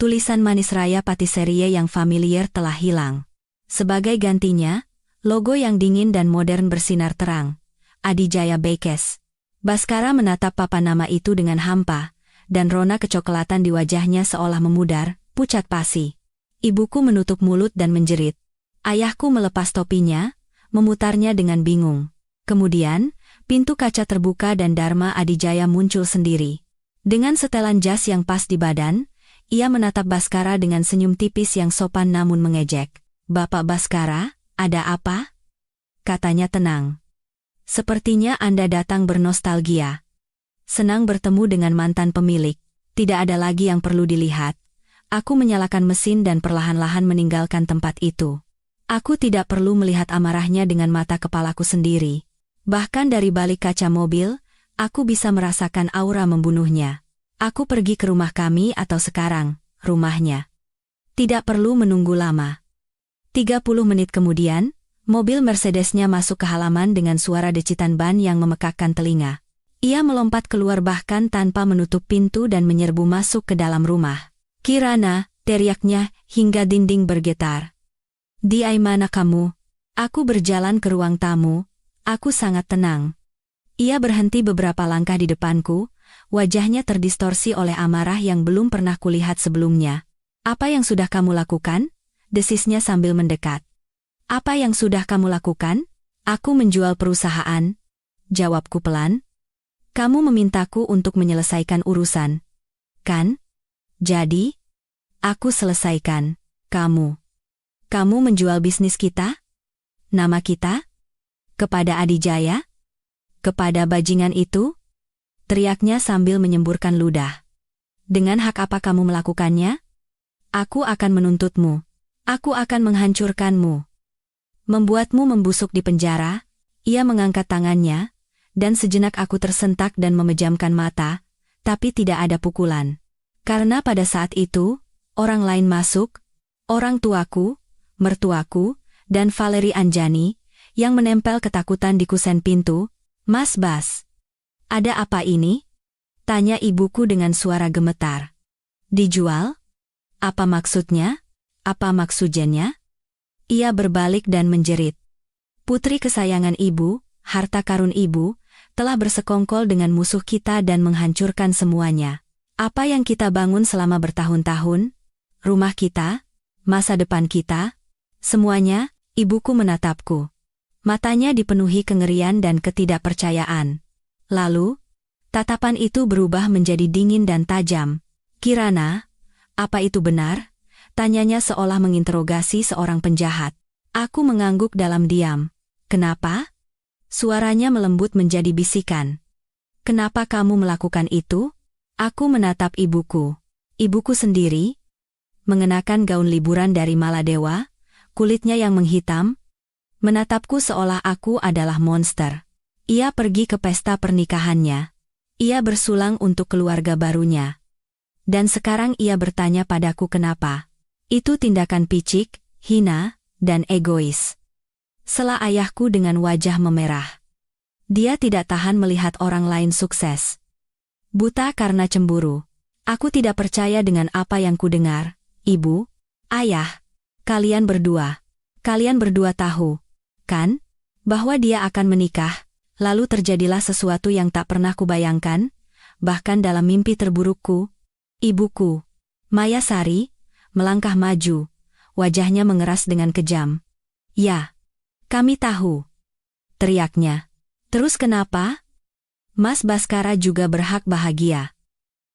[SPEAKER 1] Tulisan Manis Raya Patisserie yang familiar telah hilang. Sebagai gantinya, logo yang dingin dan modern bersinar terang. Adijaya Bakes. Baskara menatap papan nama itu dengan hampa, dan rona kecoklatan di wajahnya seolah memudar, pucat pasi. Ibuku menutup mulut dan menjerit. Ayahku melepas topinya, memutarnya dengan bingung. Kemudian, pintu kaca terbuka dan Dharma Adijaya muncul sendiri. Dengan setelan jas yang pas di badan, ia menatap Baskara dengan senyum tipis yang sopan namun mengejek. "Bapak Baskara, ada apa?" katanya tenang. "Sepertinya Anda datang bernostalgia. Senang bertemu dengan mantan pemilik. Tidak ada lagi yang perlu dilihat." Aku menyalakan mesin dan perlahan-lahan meninggalkan tempat itu. Aku tidak perlu melihat amarahnya dengan mata kepalaku sendiri. Bahkan dari balik kaca mobil, aku bisa merasakan aura membunuhnya. Aku pergi ke rumah kami atau sekarang, rumahnya. Tidak perlu menunggu lama. 30 menit kemudian, mobil Mercedesnya masuk ke halaman dengan suara decitan ban yang memekakkan telinga. Ia melompat keluar bahkan tanpa menutup pintu dan menyerbu masuk ke dalam rumah. "Kirana," teriaknya, hingga dinding bergetar. "Di mana kamu?" Aku berjalan ke ruang tamu. Aku sangat tenang. Ia berhenti beberapa langkah di depanku, wajahnya terdistorsi oleh amarah yang belum pernah kulihat sebelumnya. "Apa yang sudah kamu lakukan?" desisnya sambil mendekat. "Apa yang sudah kamu lakukan?" "Aku menjual perusahaan," jawabku pelan. "Kamu memintaku untuk menyelesaikan urusan, kan? Jadi, aku selesaikan. Kamu menjual bisnis kita? Nama kita? Kepada Adijaya? Kepada bajingan itu?" teriaknya sambil menyemburkan ludah. "Dengan hak apa kamu melakukannya? Aku akan menuntutmu. Aku akan menghancurkanmu. Membuatmu membusuk di penjara." Ia mengangkat tangannya, dan sejenak aku tersentak dan memejamkan mata, tapi tidak ada pukulan. Karena pada saat itu, orang lain masuk, orang tuaku, mertuaku, dan Valeri Anjani, yang menempel ketakutan di kusen pintu. "Mas Bas, ada apa ini?" tanya ibuku dengan suara gemetar. "Dijual? Apa maksudnya? Apa maksudnya?" Ia berbalik dan menjerit. Putri kesayangan ibu, harta karun ibu, telah bersekongkol dengan musuh kita dan menghancurkan semuanya. Apa yang kita bangun selama bertahun-tahun? Rumah kita? Masa depan kita? Semuanya, ibuku menatapku. Matanya dipenuhi kengerian dan ketidakpercayaan. Lalu, tatapan itu berubah menjadi dingin dan tajam. "Kirana, apa itu benar?" tanyanya seolah menginterogasi seorang penjahat. Aku mengangguk dalam diam. "Kenapa?" Suaranya melembut menjadi bisikan. "Kenapa kamu melakukan itu?" Aku menatap ibuku. Ibuku sendiri, mengenakan gaun liburan dari Maladewa, kulitnya yang menghitam, menatapku seolah aku adalah monster. Ia pergi ke pesta pernikahannya. Ia bersulang untuk keluarga barunya. Dan sekarang ia bertanya padaku kenapa. Itu tindakan picik, hina, dan egois. Sela ayahku dengan wajah memerah. Dia tidak tahan melihat orang lain sukses. Buta karena cemburu. Aku tidak percaya dengan apa yang kudengar. "Ibu, ayah, kalian berdua tahu, kan, bahwa dia akan menikah." Lalu terjadilah sesuatu yang tak pernah kubayangkan, bahkan dalam mimpi terburukku. Ibuku, Maya Sari, melangkah maju, wajahnya mengeras dengan kejam. "Ya, kami tahu," teriaknya. "Terus kenapa? Mas Baskara juga berhak bahagia."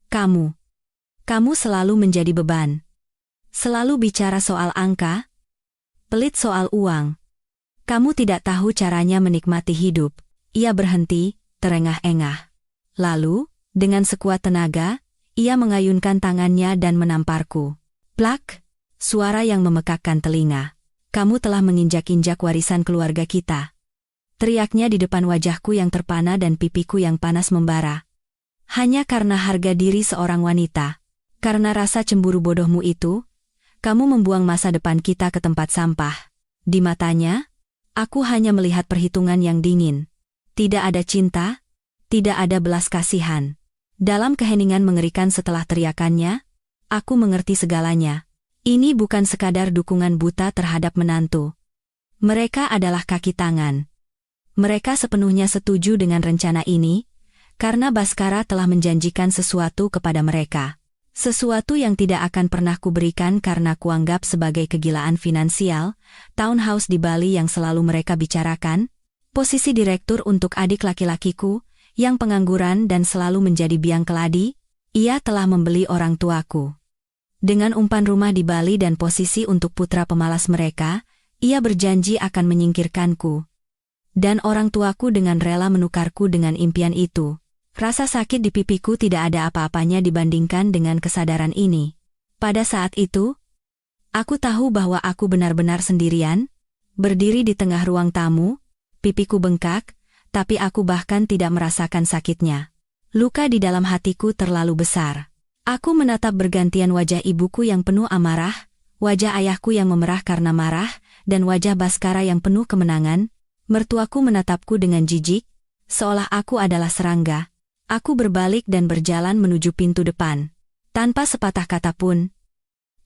[SPEAKER 1] Kamu selalu menjadi beban. Selalu bicara soal angka, pelit soal uang. Kamu tidak tahu caranya menikmati hidup. Ia berhenti, terengah-engah. Lalu, dengan sekuat tenaga, ia mengayunkan tangannya dan menamparku. Plak! Suara yang memekakkan telinga. Kamu telah menginjak-injak warisan keluarga kita. Teriaknya di depan wajahku yang terpana dan pipiku yang panas membara. Hanya karena harga diri seorang wanita. Karena rasa cemburu bodohmu itu, kamu membuang masa depan kita ke tempat sampah. Di matanya, aku hanya melihat perhitungan yang dingin. Tidak ada cinta, tidak ada belas kasihan. Dalam keheningan mengerikan setelah teriakannya, aku mengerti segalanya. Ini bukan sekadar dukungan buta terhadap menantu. Mereka adalah kaki tangan. Mereka sepenuhnya setuju dengan rencana ini, karena Baskara telah menjanjikan sesuatu kepada mereka. Sesuatu yang tidak akan pernah kuberikan karena kuanggap sebagai kegilaan finansial, townhouse di Bali yang selalu mereka bicarakan, posisi direktur untuk adik laki-lakiku, yang pengangguran dan selalu menjadi biang keladi, ia telah membeli orang tuaku. Dengan umpan rumah di Bali dan posisi untuk putra pemalas mereka, ia berjanji akan menyingkirkanku. Dan orang tuaku dengan rela menukarku dengan impian itu. Rasa sakit di pipiku tidak ada apa-apanya dibandingkan dengan kesadaran ini. Pada saat itu, aku tahu bahwa aku benar-benar sendirian, berdiri di tengah ruang tamu, pipiku bengkak, tapi aku bahkan tidak merasakan sakitnya. Luka di dalam hatiku terlalu besar. Aku menatap bergantian wajah ibuku yang penuh amarah, wajah ayahku yang memerah karena marah, dan wajah Baskara yang penuh kemenangan. Mertuaku menatapku dengan jijik, seolah aku adalah serangga. Aku berbalik dan berjalan menuju pintu depan. Tanpa sepatah kata pun,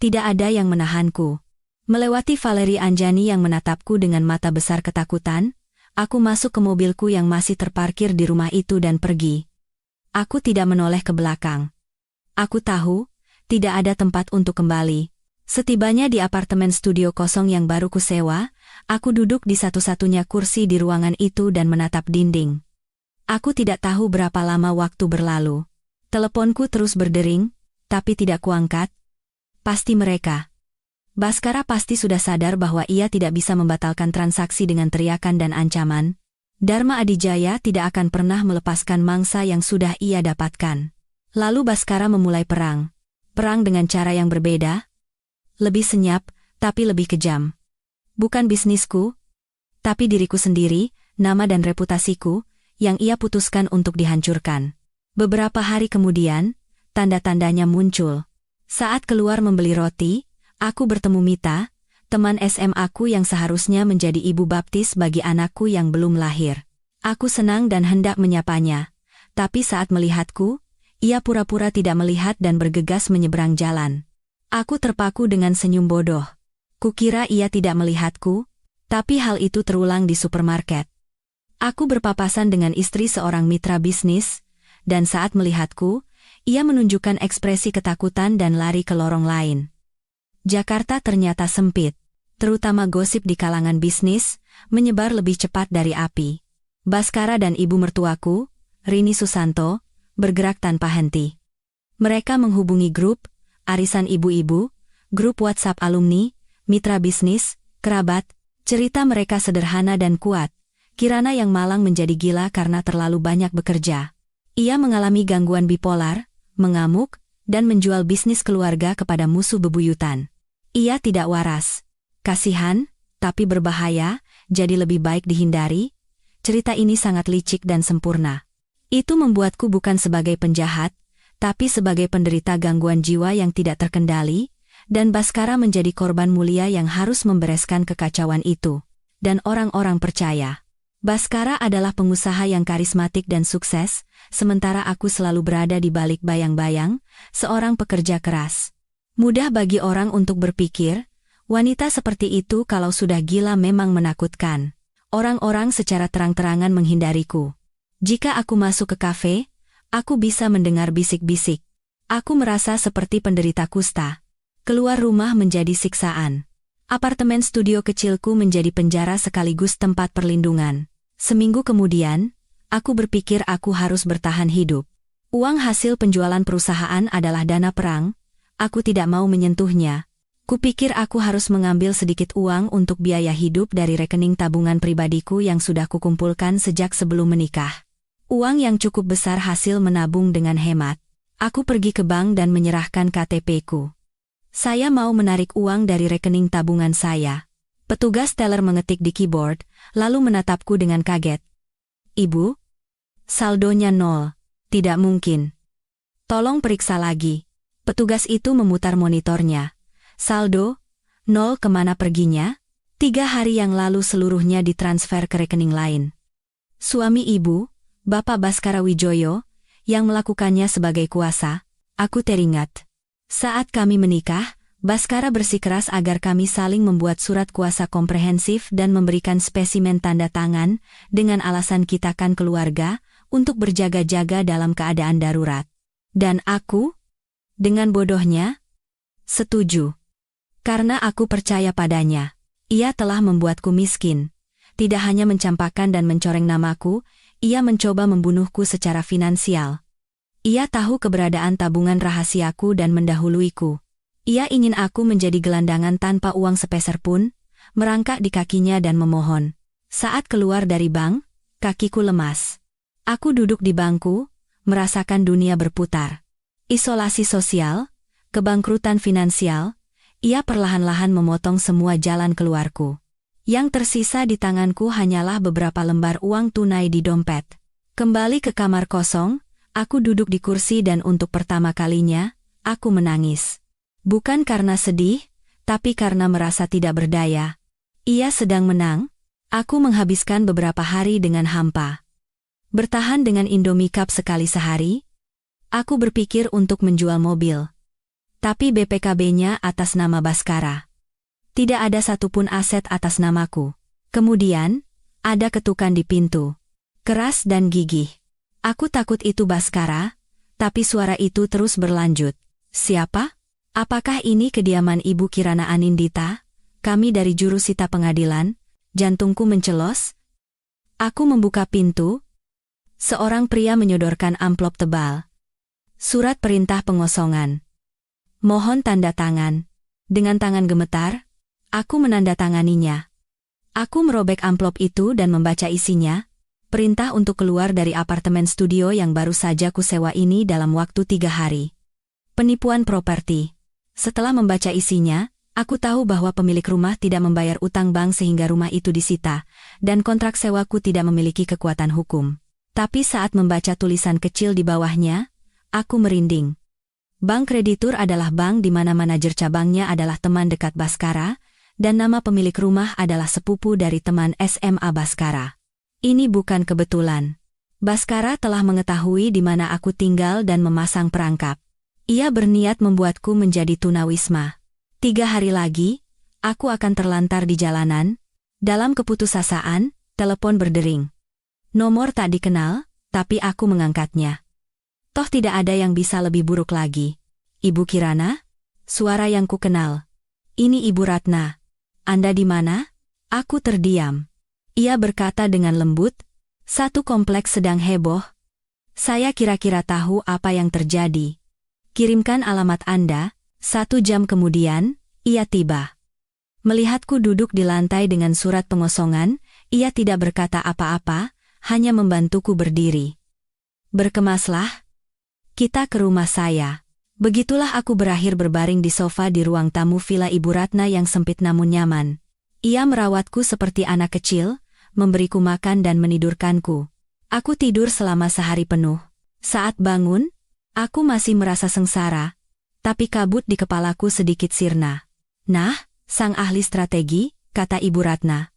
[SPEAKER 1] tidak ada yang menahanku. Melewati Valeri Anjani yang menatapku dengan mata besar ketakutan, aku masuk ke mobilku yang masih terparkir di rumah itu dan pergi. Aku tidak menoleh ke belakang. Aku tahu, tidak ada tempat untuk kembali. Setibanya di apartemen studio kosong yang baru kusewa, aku duduk di satu-satunya kursi di ruangan itu dan menatap dinding. Aku tidak tahu berapa lama waktu berlalu. Teleponku terus berdering, tapi tidak kuangkat. Pasti mereka. Baskara pasti sudah sadar bahwa ia tidak bisa membatalkan transaksi dengan teriakan dan ancaman. Dharma Adijaya tidak akan pernah melepaskan mangsa yang sudah ia dapatkan. Lalu Baskara memulai perang. Perang dengan cara yang berbeda. Lebih senyap, tapi lebih kejam. Bukan bisnisku, tapi diriku sendiri, nama dan reputasiku, yang ia putuskan untuk dihancurkan. Beberapa hari kemudian, tanda-tandanya muncul. Saat keluar membeli roti, aku bertemu Mita, teman SMA-ku yang seharusnya menjadi ibu baptis bagi anakku yang belum lahir. Aku senang dan hendak menyapanya, tapi saat melihatku, ia pura-pura tidak melihat dan bergegas menyeberang jalan. Aku terpaku dengan senyum bodoh. Kukira ia tidak melihatku, tapi hal itu terulang di supermarket. Aku berpapasan dengan istri seorang mitra bisnis, dan saat melihatku, ia menunjukkan ekspresi ketakutan dan lari ke lorong lain. Jakarta ternyata sempit, terutama gosip di kalangan bisnis, menyebar lebih cepat dari api. Baskara dan ibu mertuaku, Rini Susanto, bergerak tanpa henti. Mereka menghubungi grup, arisan ibu-ibu, grup WhatsApp alumni, mitra bisnis, kerabat. Cerita mereka sederhana dan kuat. Kirana yang malang menjadi gila karena terlalu banyak bekerja. Ia mengalami gangguan bipolar, mengamuk, dan menjual bisnis keluarga kepada musuh bebuyutan. Ia tidak waras. Kasihan, tapi berbahaya, jadi lebih baik dihindari. Cerita ini sangat licik dan sempurna. Itu membuatku bukan sebagai penjahat, tapi sebagai penderita gangguan jiwa yang tidak terkendali, dan Baskara menjadi korban mulia yang harus membereskan kekacauan itu. Dan orang-orang percaya. Baskara adalah pengusaha yang karismatik dan sukses, sementara aku selalu berada di balik bayang-bayang, seorang pekerja keras. Mudah bagi orang untuk berpikir, wanita seperti itu kalau sudah gila memang menakutkan. Orang-orang secara terang-terangan menghindariku. Jika aku masuk ke kafe, aku bisa mendengar bisik-bisik. Aku merasa seperti penderita kusta. Keluar rumah menjadi siksaan. Apartemen studio kecilku menjadi penjara sekaligus tempat perlindungan. Seminggu kemudian, aku berpikir aku harus bertahan hidup. Uang hasil penjualan perusahaan adalah dana perang, aku tidak mau menyentuhnya. Kupikir aku harus mengambil sedikit uang untuk biaya hidup dari rekening tabungan pribadiku yang sudah kukumpulkan sejak sebelum menikah. Uang yang cukup besar hasil menabung dengan hemat. Aku pergi ke bank dan menyerahkan KTP-ku. Saya mau menarik uang dari rekening tabungan saya. Petugas teller mengetik di keyboard, lalu menatapku dengan kaget. Ibu? Saldonya 0. Tidak mungkin. Tolong periksa lagi. Petugas itu memutar monitornya. Saldo, 0 kemana perginya? 3 hari yang lalu seluruhnya ditransfer ke rekening lain. Suami ibu, Bapak Baskara Wijoyo, yang melakukannya sebagai kuasa, aku teringat. Saat kami menikah, Baskara bersikeras agar kami saling membuat surat kuasa komprehensif dan memberikan spesimen tanda tangan, dengan alasan kita kan keluarga, untuk berjaga-jaga dalam keadaan darurat. Dan aku? Dengan bodohnya? Setuju. Karena aku percaya padanya. Ia telah membuatku miskin. Tidak hanya mencampakkan dan mencoreng namaku, ia mencoba membunuhku secara finansial. Ia tahu keberadaan tabungan rahasiaku dan mendahuluiku. Ia ingin aku menjadi gelandangan tanpa uang sepeser pun, merangkak di kakinya dan memohon. Saat keluar dari bank, kakiku lemas. Aku duduk di bangku, merasakan dunia berputar. Isolasi sosial, kebangkrutan finansial, ia perlahan-lahan memotong semua jalan keluarku. Yang tersisa di tanganku hanyalah beberapa lembar uang tunai di dompet. Kembali ke kamar kosong, aku duduk di kursi dan untuk pertama kalinya, aku menangis. Bukan karena sedih, tapi karena merasa tidak berdaya. Ia sedang menang, aku menghabiskan beberapa hari dengan hampa. Bertahan dengan Indomie Cup sekali sehari, aku berpikir untuk menjual mobil. Tapi BPKB-nya atas nama Baskara. Tidak ada satupun aset atas namaku. Kemudian, ada ketukan di pintu. Keras dan gigih. Aku takut itu Baskara, tapi suara itu terus berlanjut. Siapa? Apakah ini kediaman Ibu Kirana Anindita? Kami dari jurusita pengadilan. Jantungku mencelos. Aku membuka pintu. Seorang pria menyodorkan amplop tebal. Surat perintah pengosongan. Mohon tanda tangan. Dengan tangan gemetar, aku menandatanganinya. Aku merobek amplop itu dan membaca isinya. Perintah untuk keluar dari apartemen studio yang baru saja kusewa ini dalam waktu 3 hari. Penipuan properti. Setelah membaca isinya, aku tahu bahwa pemilik rumah tidak membayar utang bank sehingga rumah itu disita, dan kontrak sewaku tidak memiliki kekuatan hukum. Tapi saat membaca tulisan kecil di bawahnya, aku merinding. Bank kreditur adalah bank di mana manajer cabangnya adalah teman dekat Baskara, dan nama pemilik rumah adalah sepupu dari teman SMA Baskara. Ini bukan kebetulan. Baskara telah mengetahui di mana aku tinggal dan memasang perangkap. Ia berniat membuatku menjadi tunawisma. 3 hari lagi, aku akan terlantar di jalanan. Dalam keputusasaan, telepon berdering. Nomor tak dikenal, tapi aku mengangkatnya. Toh tidak ada yang bisa lebih buruk lagi. Ibu Kirana? Suara yang ku kenal. Ini Ibu Ratna. Anda di mana? Aku terdiam. Ia berkata dengan lembut, satu kompleks sedang heboh. Saya kira-kira tahu apa yang terjadi. Kirimkan alamat Anda. 1 jam kemudian, ia tiba. Melihatku duduk di lantai dengan surat pengosongan, ia tidak berkata apa-apa, hanya membantuku berdiri. Berkemaslah. Kita ke rumah saya. Begitulah aku berakhir berbaring di sofa di ruang tamu villa Ibu Ratna yang sempit namun nyaman. Ia merawatku seperti anak kecil, memberiku makan dan menidurkanku. Aku tidur selama sehari penuh. Saat bangun, aku masih merasa sengsara, tapi kabut di kepalaku sedikit sirna. Nah, sang ahli strategi, kata Ibu Ratna.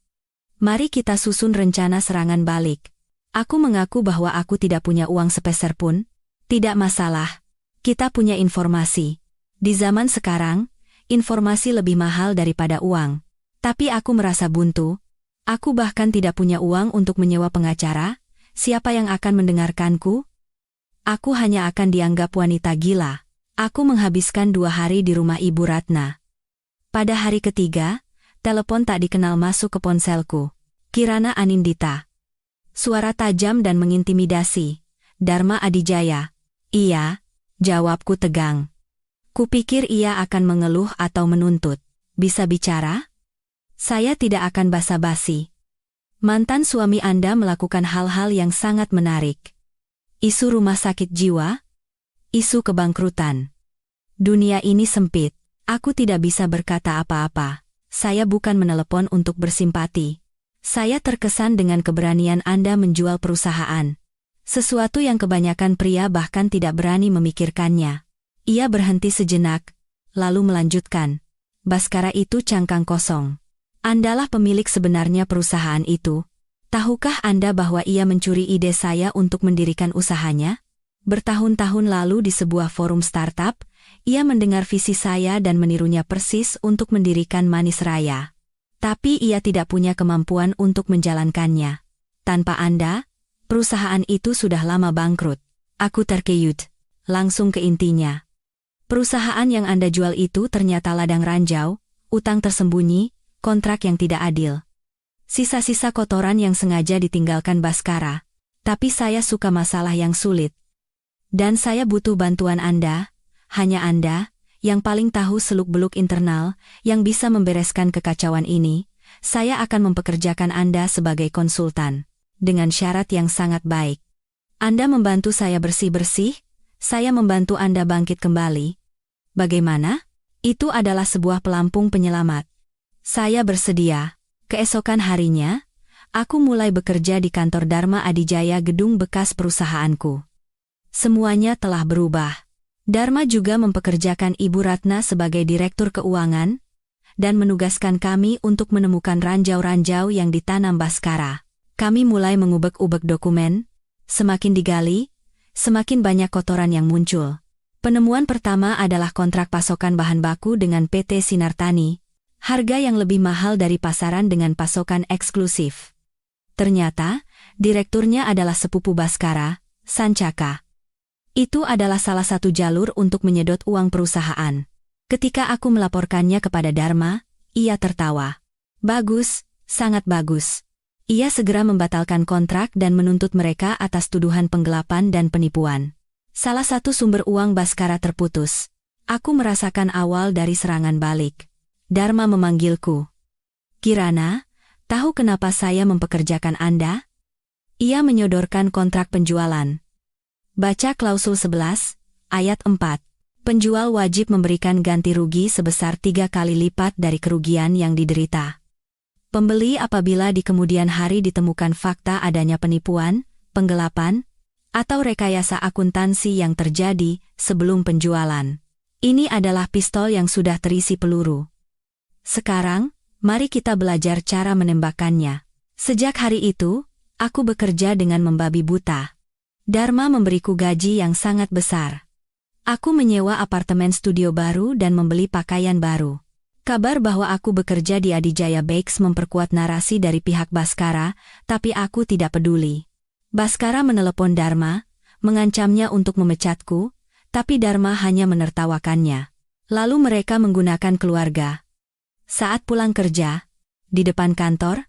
[SPEAKER 1] Mari kita susun rencana serangan balik. Aku mengaku bahwa aku tidak punya uang sepeser pun. Tidak masalah. Kita punya informasi. Di zaman sekarang, informasi lebih mahal daripada uang. Tapi aku merasa buntu. Aku bahkan tidak punya uang untuk menyewa pengacara. Siapa yang akan mendengarkanku? Aku hanya akan dianggap wanita gila. Aku menghabiskan 2 hari di rumah Ibu Ratna. Pada hari ketiga, telepon tak dikenal masuk ke ponselku. Kirana Anindita. Suara tajam dan mengintimidasi. Dharma Adijaya. Iya, jawabku tegang. Kupikir ia akan mengeluh atau menuntut. Bisa bicara? Saya tidak akan basa-basi. Mantan suami Anda melakukan hal-hal yang sangat menarik. Isu rumah sakit jiwa, isu kebangkrutan. Dunia ini sempit. Aku tidak bisa berkata apa-apa. Saya bukan menelepon untuk bersimpati. Saya terkesan dengan keberanian Anda menjual perusahaan. Sesuatu yang kebanyakan pria bahkan tidak berani memikirkannya. Ia berhenti sejenak, lalu melanjutkan. Baskara itu cangkang kosong. Andalah pemilik sebenarnya perusahaan itu. Tahukah Anda bahwa ia mencuri ide saya untuk mendirikan usahanya? Bertahun-tahun lalu di sebuah forum startup, ia mendengar visi saya dan menirunya persis untuk mendirikan Manis Raya. Tapi ia tidak punya kemampuan untuk menjalankannya. Tanpa Anda, perusahaan itu sudah lama bangkrut. Aku terkejut. Langsung ke intinya. Perusahaan yang Anda jual itu ternyata ladang ranjau, utang tersembunyi, kontrak yang tidak adil. Sisa-sisa kotoran yang sengaja ditinggalkan Baskara. Tapi saya suka masalah yang sulit. Dan saya butuh bantuan Anda, hanya Anda, yang paling tahu seluk-beluk internal, yang bisa membereskan kekacauan ini. Saya akan mempekerjakan Anda sebagai konsultan. Dengan syarat yang sangat baik. Anda membantu saya bersih-bersih, saya membantu Anda bangkit kembali. Bagaimana? Itu adalah sebuah pelampung penyelamat. Saya bersedia. Keesokan harinya, aku mulai bekerja di kantor Dharma Adijaya, gedung bekas perusahaanku. Semuanya telah berubah. Dharma juga mempekerjakan Ibu Ratna sebagai direktur keuangan dan menugaskan kami untuk menemukan ranjau-ranjau yang ditanam Baskara. Kami mulai mengubek-ubek dokumen. Semakin digali, semakin banyak kotoran yang muncul. Penemuan pertama adalah kontrak pasokan bahan baku dengan PT Sinartani. Harga yang lebih mahal dari pasaran dengan pasokan eksklusif. Ternyata, direkturnya adalah sepupu Baskara, Sancaka. Itu adalah salah satu jalur untuk menyedot uang perusahaan. Ketika aku melaporkannya kepada Dharma, ia tertawa. Bagus, sangat bagus. Ia segera membatalkan kontrak dan menuntut mereka atas tuduhan penggelapan dan penipuan. Salah satu sumber uang Baskara terputus. Aku merasakan awal dari serangan balik. Dharma memanggilku. Kirana, tahu kenapa saya mempekerjakan Anda? Ia menyodorkan kontrak penjualan. Baca klausul 11, ayat 4. Penjual wajib memberikan ganti rugi sebesar 3 kali lipat dari kerugian yang diderita. Pembeli apabila di kemudian hari ditemukan fakta adanya penipuan, penggelapan, atau rekayasa akuntansi yang terjadi sebelum penjualan. Ini adalah pistol yang sudah terisi peluru. Sekarang, mari kita belajar cara menembakkannya. Sejak hari itu, aku bekerja dengan membabi buta. Dharma memberiku gaji yang sangat besar. Aku menyewa apartemen studio baru dan membeli pakaian baru. Kabar bahwa aku bekerja di Adijaya Bakes memperkuat narasi dari pihak Baskara, tapi aku tidak peduli. Baskara menelepon Dharma, mengancamnya untuk memecatku, tapi Dharma hanya menertawakannya. Lalu mereka menggunakan keluarga. Saat pulang kerja, di depan kantor,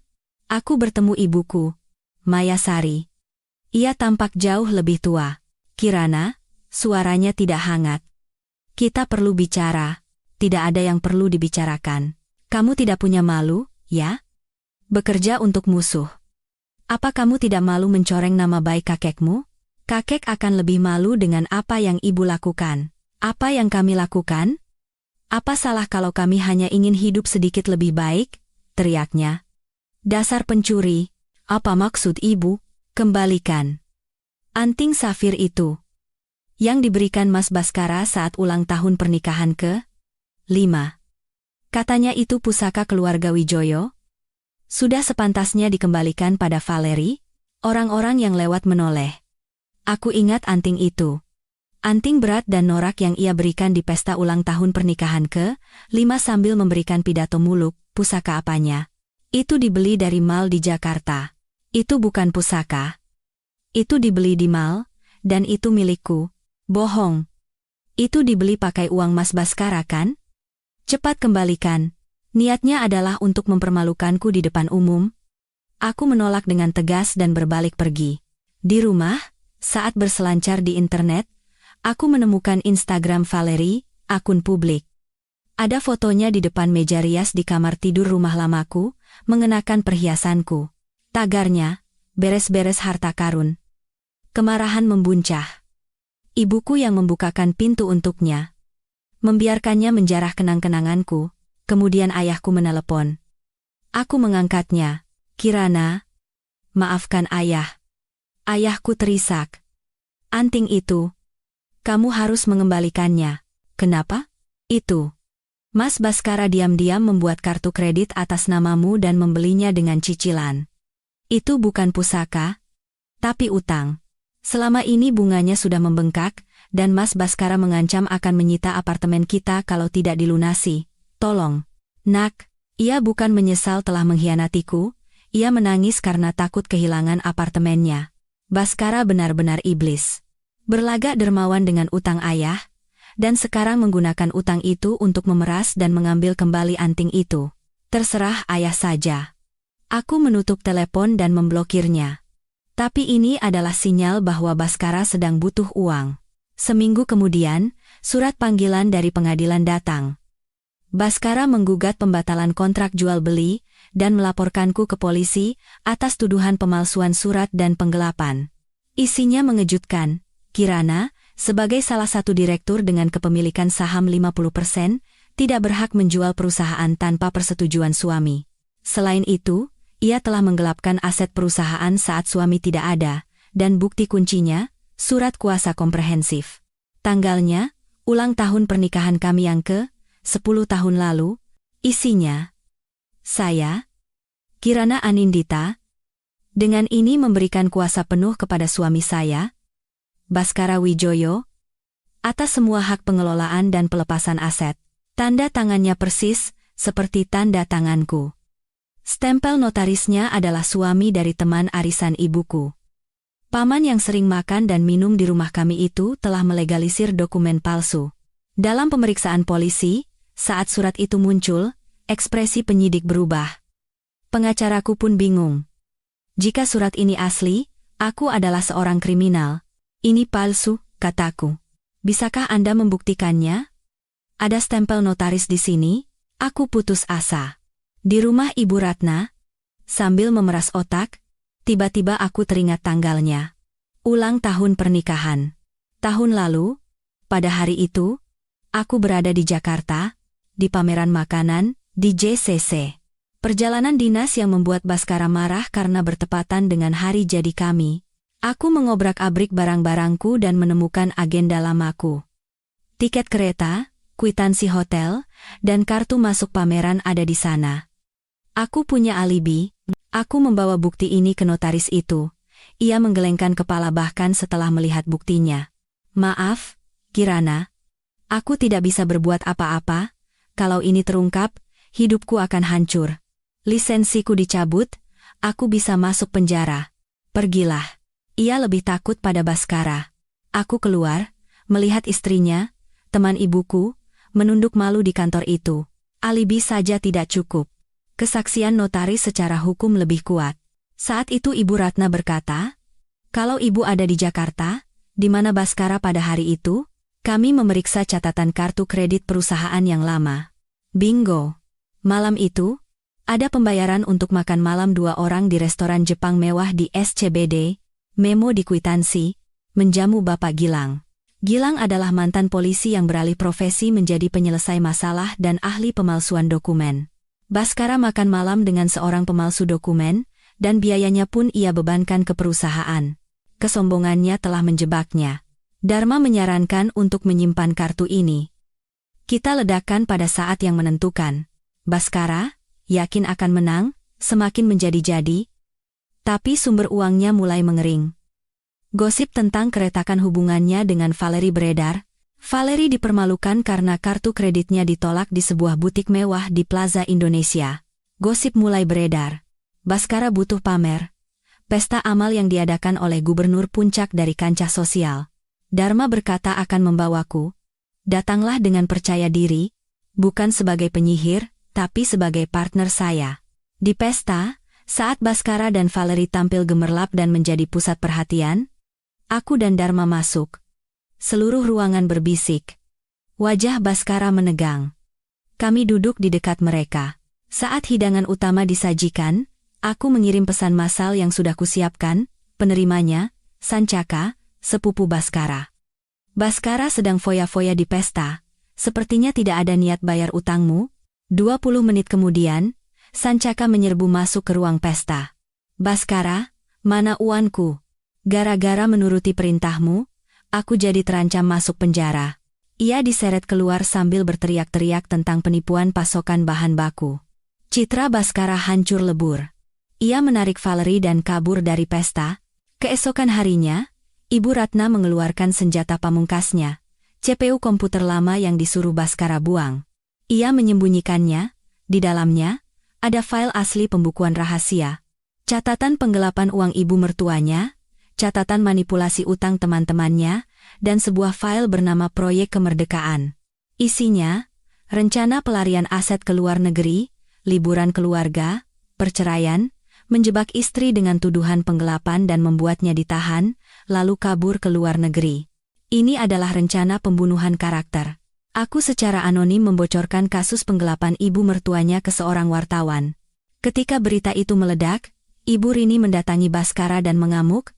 [SPEAKER 1] aku bertemu ibuku, Maya Sari. Ia tampak jauh lebih tua. Kirana, suaranya tidak hangat. Kita perlu bicara. Tidak ada yang perlu dibicarakan. Kamu tidak punya malu, ya? Bekerja untuk musuh. Apa kamu tidak malu mencoreng nama baik kakekmu? Kakek akan lebih malu dengan apa yang ibu lakukan. Apa yang kami lakukan? Apa salah kalau kami hanya ingin hidup sedikit lebih baik? Teriaknya. Dasar pencuri. Apa maksud ibu? Kembalikan anting safir itu yang diberikan Mas Baskara saat ulang tahun pernikahan ke-5. Katanya itu pusaka keluarga Wijoyo. Sudah sepantasnya dikembalikan pada Valeri. Orang-orang yang lewat menoleh. Aku ingat anting itu. Anting berat dan norak yang ia berikan di pesta ulang tahun pernikahan ke-5 sambil memberikan pidato muluk. Pusaka apanya? Itu dibeli dari mal di Jakarta. Itu bukan pusaka. Itu dibeli di mal, dan itu milikku. Bohong. Itu dibeli pakai uang Mas Baskara kan? Cepat kembalikan. Niatnya adalah untuk mempermalukanku di depan umum. Aku menolak dengan tegas dan berbalik pergi. Di rumah, saat berselancar di internet, Aku menemukan Instagram Valerie, akun publik. Ada fotonya di depan meja rias di kamar tidur rumah lamaku, mengenakan perhiasanku. Tagarnya, beres-beres harta karun. Kemarahan membuncah. Ibuku yang membukakan pintu untuknya. Membiarkannya menjarah kenang-kenanganku, kemudian ayahku menelepon. Aku mengangkatnya. Kirana. Maafkan ayah. Ayahku terisak. Anting itu. Kamu harus mengembalikannya. Kenapa? Itu. Mas Baskara diam-diam membuat kartu kredit atas namamu dan membelinya dengan cicilan. Itu bukan pusaka, tapi utang. Selama ini bunganya sudah membengkak, dan Mas Baskara mengancam akan menyita apartemen kita kalau tidak dilunasi. Tolong. Nak, ia bukan menyesal telah mengkhianatiku, ia menangis karena takut kehilangan apartemennya. Baskara benar-benar iblis. Berlagak dermawan dengan utang ayah, dan sekarang menggunakan utang itu untuk memeras dan mengambil kembali anting itu. Terserah ayah saja. Aku menutup telepon dan memblokirnya. Tapi ini adalah sinyal bahwa Baskara sedang butuh uang. Seminggu kemudian, surat panggilan dari pengadilan datang. Baskara menggugat pembatalan kontrak jual beli dan melaporkanku ke polisi atas tuduhan pemalsuan surat dan penggelapan. Isinya mengejutkan. Kirana, sebagai salah satu direktur dengan kepemilikan saham 50%, tidak berhak menjual perusahaan tanpa persetujuan suami. Selain itu, ia telah menggelapkan aset perusahaan saat suami tidak ada, dan bukti kuncinya, surat kuasa komprehensif. Tanggalnya, ulang tahun pernikahan kami yang ke-10 tahun lalu, isinya. Saya, Kirana Anindita, dengan ini memberikan kuasa penuh kepada suami saya, Baskara Wijoyo, atas semua hak pengelolaan dan pelepasan aset. Tanda tangannya persis, seperti tanda tanganku. Stempel notarisnya adalah suami dari teman arisan ibuku. Paman yang sering makan dan minum di rumah kami itu telah melegalisir dokumen palsu. Dalam pemeriksaan polisi, saat surat itu muncul, ekspresi penyidik berubah. Pengacaraku pun bingung. Jika surat ini asli, aku adalah seorang kriminal. Ini palsu, kataku. Bisakah Anda membuktikannya? Ada stempel notaris di sini? Aku putus asa. Di rumah Ibu Ratna, sambil memeras otak, tiba-tiba aku teringat tanggalnya. Ulang tahun pernikahan. Tahun lalu, pada hari itu, aku berada di Jakarta, di pameran makanan, di JCC. Perjalanan dinas yang membuat Baskara marah karena bertepatan dengan hari jadi kami. Aku mengobrak-abrik barang-barangku dan menemukan agenda lamaku. Tiket kereta, kwitansi hotel, dan kartu masuk pameran ada di sana. Aku punya alibi, aku membawa bukti ini ke notaris itu. Ia menggelengkan kepala bahkan setelah melihat buktinya. Maaf, Kirana. Aku tidak bisa berbuat apa-apa. Kalau ini terungkap, hidupku akan hancur. Lisensiku dicabut, aku bisa masuk penjara. Pergilah. Ia lebih takut pada Baskara. Aku keluar, melihat istrinya, teman ibuku, menunduk malu di kantor itu. Alibi saja tidak cukup. Kesaksian notaris secara hukum lebih kuat. Saat itu Ibu Ratna berkata, kalau Ibu ada di Jakarta, di mana Baskara pada hari itu, kami memeriksa catatan kartu kredit perusahaan yang lama. Bingo. Malam itu, ada pembayaran untuk makan malam 2 orang di restoran Jepang mewah di SCBD, memo di kwitansi, menjamu Bapak Gilang. Gilang adalah mantan polisi yang beralih profesi menjadi penyelesai masalah dan ahli pemalsuan dokumen. Baskara makan malam dengan seorang pemalsu dokumen, dan biayanya pun ia bebankan ke perusahaan. Kesombongannya telah menjebaknya. Dharma menyarankan untuk menyimpan kartu ini. Kita ledakan pada saat yang menentukan. Baskara, yakin akan menang, semakin menjadi-jadi. Tapi sumber uangnya mulai mengering. Gosip tentang keretakan hubungannya dengan Valerie beredar. Valerie dipermalukan karena kartu kreditnya ditolak di sebuah butik mewah di Plaza Indonesia. Gosip mulai beredar. Baskara butuh pamer. Pesta amal yang diadakan oleh Gubernur Puncak dari kancah sosial. Dharma berkata akan membawaku. Datanglah dengan percaya diri, bukan sebagai penyihir, tapi sebagai partner saya. Di pesta, saat Baskara dan Valerie tampil gemerlap dan menjadi pusat perhatian, aku dan Dharma masuk. Seluruh ruangan berbisik. Wajah Baskara menegang. Kami duduk di dekat mereka. Saat hidangan utama disajikan, aku mengirim pesan massal yang sudah kusiapkan, penerimanya, Sancaka, sepupu Baskara. Baskara sedang foya-foya di pesta, sepertinya tidak ada niat bayar utangmu. 20 menit kemudian, Sancaka menyerbu masuk ke ruang pesta. Baskara, mana uanku? Gara-gara menuruti perintahmu, aku jadi terancam masuk penjara. Ia diseret keluar sambil berteriak-teriak tentang penipuan pasokan bahan baku. Citra Baskara hancur lebur. Ia menarik Valerie dan kabur dari pesta. Keesokan harinya, Ibu Ratna mengeluarkan senjata pamungkasnya, CPU komputer lama yang disuruh Baskara buang. Ia menyembunyikannya. Di dalamnya, ada file asli pembukuan rahasia, catatan penggelapan uang ibu mertuanya, catatan manipulasi utang teman-temannya, dan sebuah file bernama Proyek Kemerdekaan. Isinya, rencana pelarian aset ke luar negeri, liburan keluarga, perceraian, menjebak istri dengan tuduhan penggelapan dan membuatnya ditahan, lalu kabur ke luar negeri. Ini adalah rencana pembunuhan karakter. Aku secara anonim membocorkan kasus penggelapan ibu mertuanya ke seorang wartawan. Ketika berita itu meledak, Ibu Rini mendatangi Baskara dan mengamuk,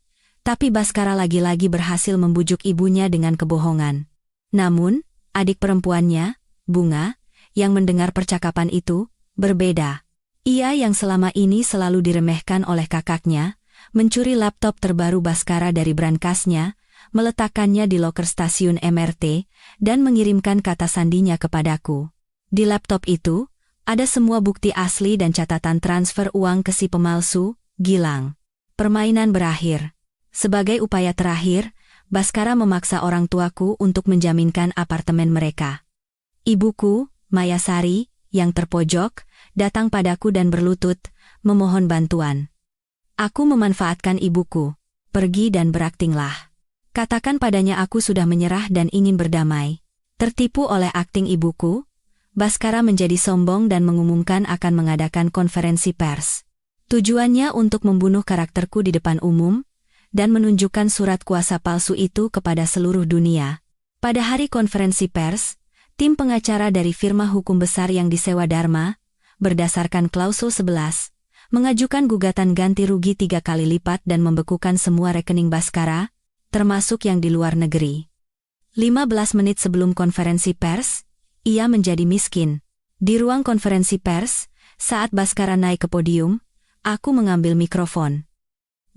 [SPEAKER 1] tapi Baskara lagi-lagi berhasil membujuk ibunya dengan kebohongan. Namun, adik perempuannya, Bunga, yang mendengar percakapan itu, berbeda. Ia yang selama ini selalu diremehkan oleh kakaknya, mencuri laptop terbaru Baskara dari brankasnya, meletakkannya di loker stasiun MRT, dan mengirimkan kata sandinya kepadaku. Di laptop itu, ada semua bukti asli dan catatan transfer uang ke si pemalsu, Gilang. Permainan berakhir. Sebagai upaya terakhir, Baskara memaksa orang tuaku untuk menjaminkan apartemen mereka. Ibuku, Mayasari, yang terpojok, datang padaku dan berlutut, memohon bantuan. Aku memanfaatkan ibuku. Pergi dan beraktinglah. Katakan padanya aku sudah menyerah dan ingin berdamai. Tertipu oleh akting ibuku, Baskara menjadi sombong dan mengumumkan akan mengadakan konferensi pers. Tujuannya untuk membunuh karakterku di depan umum, dan menunjukkan surat kuasa palsu itu kepada seluruh dunia. Pada hari konferensi pers, tim pengacara dari firma hukum besar yang disewa Dharma, berdasarkan klausul 11, mengajukan gugatan ganti rugi 3 kali lipat dan membekukan semua rekening Baskara, termasuk yang di luar negeri. 15 menit sebelum konferensi pers, ia menjadi miskin. Di ruang konferensi pers, saat Baskara naik ke podium, aku mengambil mikrofon.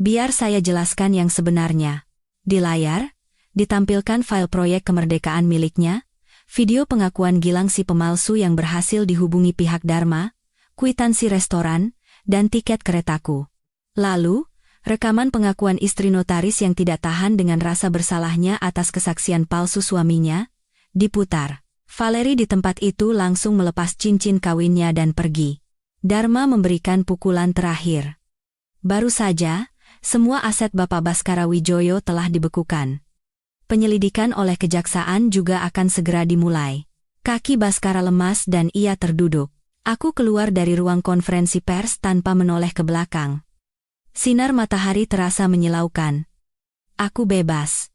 [SPEAKER 1] Biar saya jelaskan yang sebenarnya. Di layar, ditampilkan file proyek kemerdekaan miliknya, video pengakuan Gilang si pemalsu yang berhasil dihubungi pihak Dharma, kwitansi restoran, dan tiket keretaku. Lalu, rekaman pengakuan istri notaris yang tidak tahan dengan rasa bersalahnya atas kesaksian palsu suaminya, diputar. Valerie di tempat itu langsung melepas cincin kawinnya dan pergi. Dharma memberikan pukulan terakhir. Baru saja, semua aset Bapak Baskara Wijoyo telah dibekukan. Penyelidikan oleh kejaksaan juga akan segera dimulai. Kaki Baskara lemas dan ia terduduk. Aku keluar dari ruang konferensi pers tanpa menoleh ke belakang. Sinar matahari terasa menyilaukan. Aku bebas.